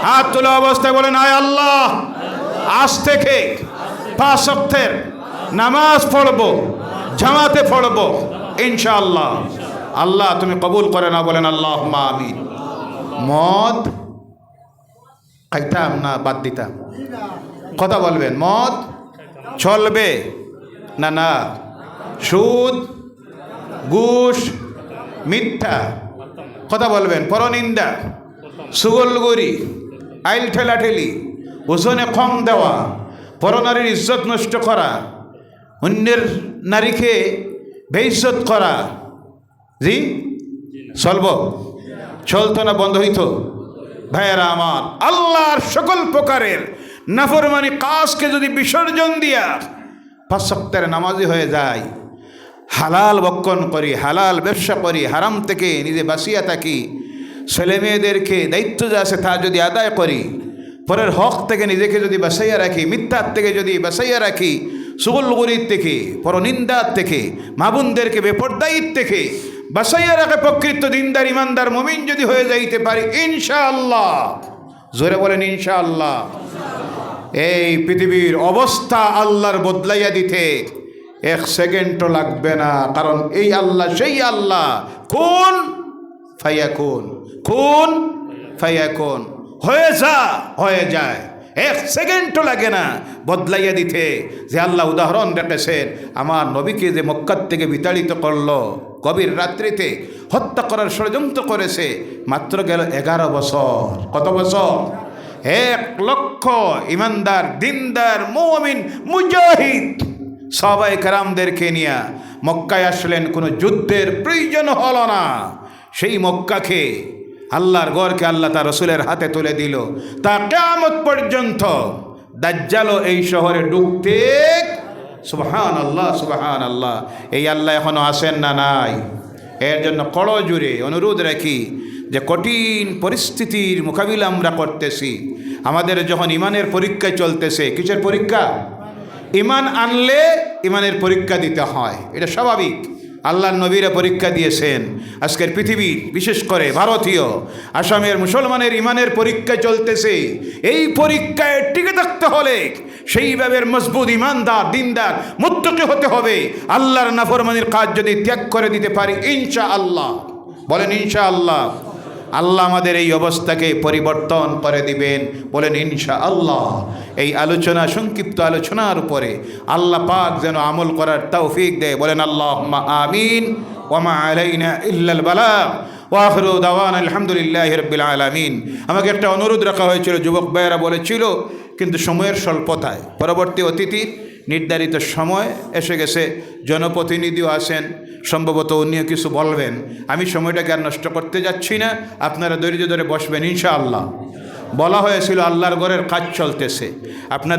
হাত তোলা অবস্থায় বলেন আয় আল্লাহ, আজ থেকে 5 ওয়াক্তের নামাজ পড়ব, জামাতে পড়ব ইনশাআল্লাহ। আল্লাহ তুমি কবুল করে না, বলেন আল্লাহুম্মা আমিন। মদ খাইতাম না বাদ দিতাম? কথা বলবেন, মদ চলবে না? না। সুদ, ঘুষ, মিথ্যা, কথা বলবেন, পরনিন্দা, সুগলগুরি, আইল ঠেলাঠেলি, ওজনে কম দেওয়া, পরনারীর ইজ্জত নষ্ট করা, অন্যের নারীকে বেইজ্জত করা, জি চলব? চলতো না বন্ধ হইতো? ভাইয়েরা আমার, আল্লাহর সকল প্রকারের নাফরমানি কাজকে যদি বিসর্জন দিয়া 5 ওয়াক্তের নামাজি হয়ে যায়, হালাল বক্ষণ করি, হালাল ব্যবসা করি, হারাম থেকে নিজে বাঁচিয়া থাকি, ছেলে মেয়েদেরকে দায়িত্ব যা আছে তা যদি আদায় করি, পরের হক থেকে নিজেকে যদি বাঁচাইয়া রাখি, মিথ্যার থেকে যদি বাঁচাইয়া রাখি, সুগলগুরির থেকে, পরনিন্দার থেকে, মা বোনদেরকে বেপরদায়িত্ব থেকে বাঁচাইয়া রাখে প্রকৃত দিনদার ইমানদার মুমিন যদি হয়ে যাইতে পারি ইনশাআল্লাহ, জোরে বলেন ইনশাআল্লাহ, এই পৃথিবীর অবস্থা আল্লাহর বদলাইয়া দিতে 1 সেকেন্ডও লাগবে না। কারণ এই আল্লাহ সেই আল্লাহ, কোন ফায়াকুন, কোন ফায়াকুন, হয়ে যা হয়ে যায়, 1 সেকেন্ডও লাগে না বদলাইয়া দিতে। যে আল্লাহ উদাহরণ রেখেছেন, আমার নবীকে যে মক্কার থেকে বিতাড়িত করলো, গভীর রাত্রিতে হত্যা করার ষড়যন্ত্র করেছে, মাত্র গেল 11 বছর। কত বছর? 1 লক্ষ ইমানদার, দিনদার, মুমিন, মুজাহিদ সাহাবায়ে কেরামদেরকে নিয়ে মক্কায় আসলেন। কোনো যুদ্ধের প্রয়োজন হলো না। সেই মক্কাকে, আল্লাহর গড়কে আল্লাহ তার রসুলের হাতে তুলে দিল। তা কিয়ামত পর্যন্ত দাজ্জালও এই শহরে ঢুকতে, সুবহানাল্লাহ সুবহানাল্লাহ, এই আল্লাহ এখনো আসেন না? নাই। এর জন্য কড় জুড়ে অনুরোধ রাখি যে কঠিন পরিস্থিতির মোকাবিলা আমরা করতেছি। আমাদের যখন ইমানের পরীক্ষা চলতেছে, কিসের পরীক্ষা? ইমান আনলে ইমানের পরীক্ষা দিতে হয়, এটা স্বাভাবিক। আল্লাহর নবীরা পরীক্ষা দিয়েছেন। আজকের পৃথিবীর, বিশেষ করে ভারতীয় আসামের মুসলমানের ইমানের পরীক্ষা চলতেছে। এই পরীক্ষায় টিকে থাকতে হলে সেইভাবে মজবুত ইমানদার, দিনদার, মুত্তাকি হতে হবে। আল্লাহর নাফরমানির কাজ যদি ত্যাগ করে দিতে পারি ইনশাআল্লাহ, বলেন ইনশাআল্লাহ, আল্লাহ আমাদের এই অবস্থাকে পরিবর্তন করে দিবেন, বলেন ইনশাআল্লাহ। এই আলোচনা, সংক্ষিপ্ত আলোচনার উপরে আল্লাহ পাক যেন আমল করার তৌফিক দেয়, বলেন আল্লাহুম্মা আমিন। ওয়া মা আলাইনা ইল্লাল বালাগ ওয়া আখিরু দাওয়ানা আলহামদুলিল্লাহি রাব্বিল আলামিন। আমাকে একটা অনুরোধ রাখা হয়েছিল, যুবক ভাইয়েরা বলেছিল, কিন্তু সময়ের স্বল্পতায় পরবর্তী অতিথি নির্ধারিত সময় এসে গেছে, জনপ্রতিনিধিও আছেন, সম্ভবত উনিও কিছু বলবেন। আমি সময়টাকে আর নষ্ট করতে যাচ্ছি না, আপনারা ধৈর্য ধরে বসবেন ইনশাআল্লাহ। বলা হয়েছিল আল্লাহর ঘরের কাজ চলতেছে, আপনাদের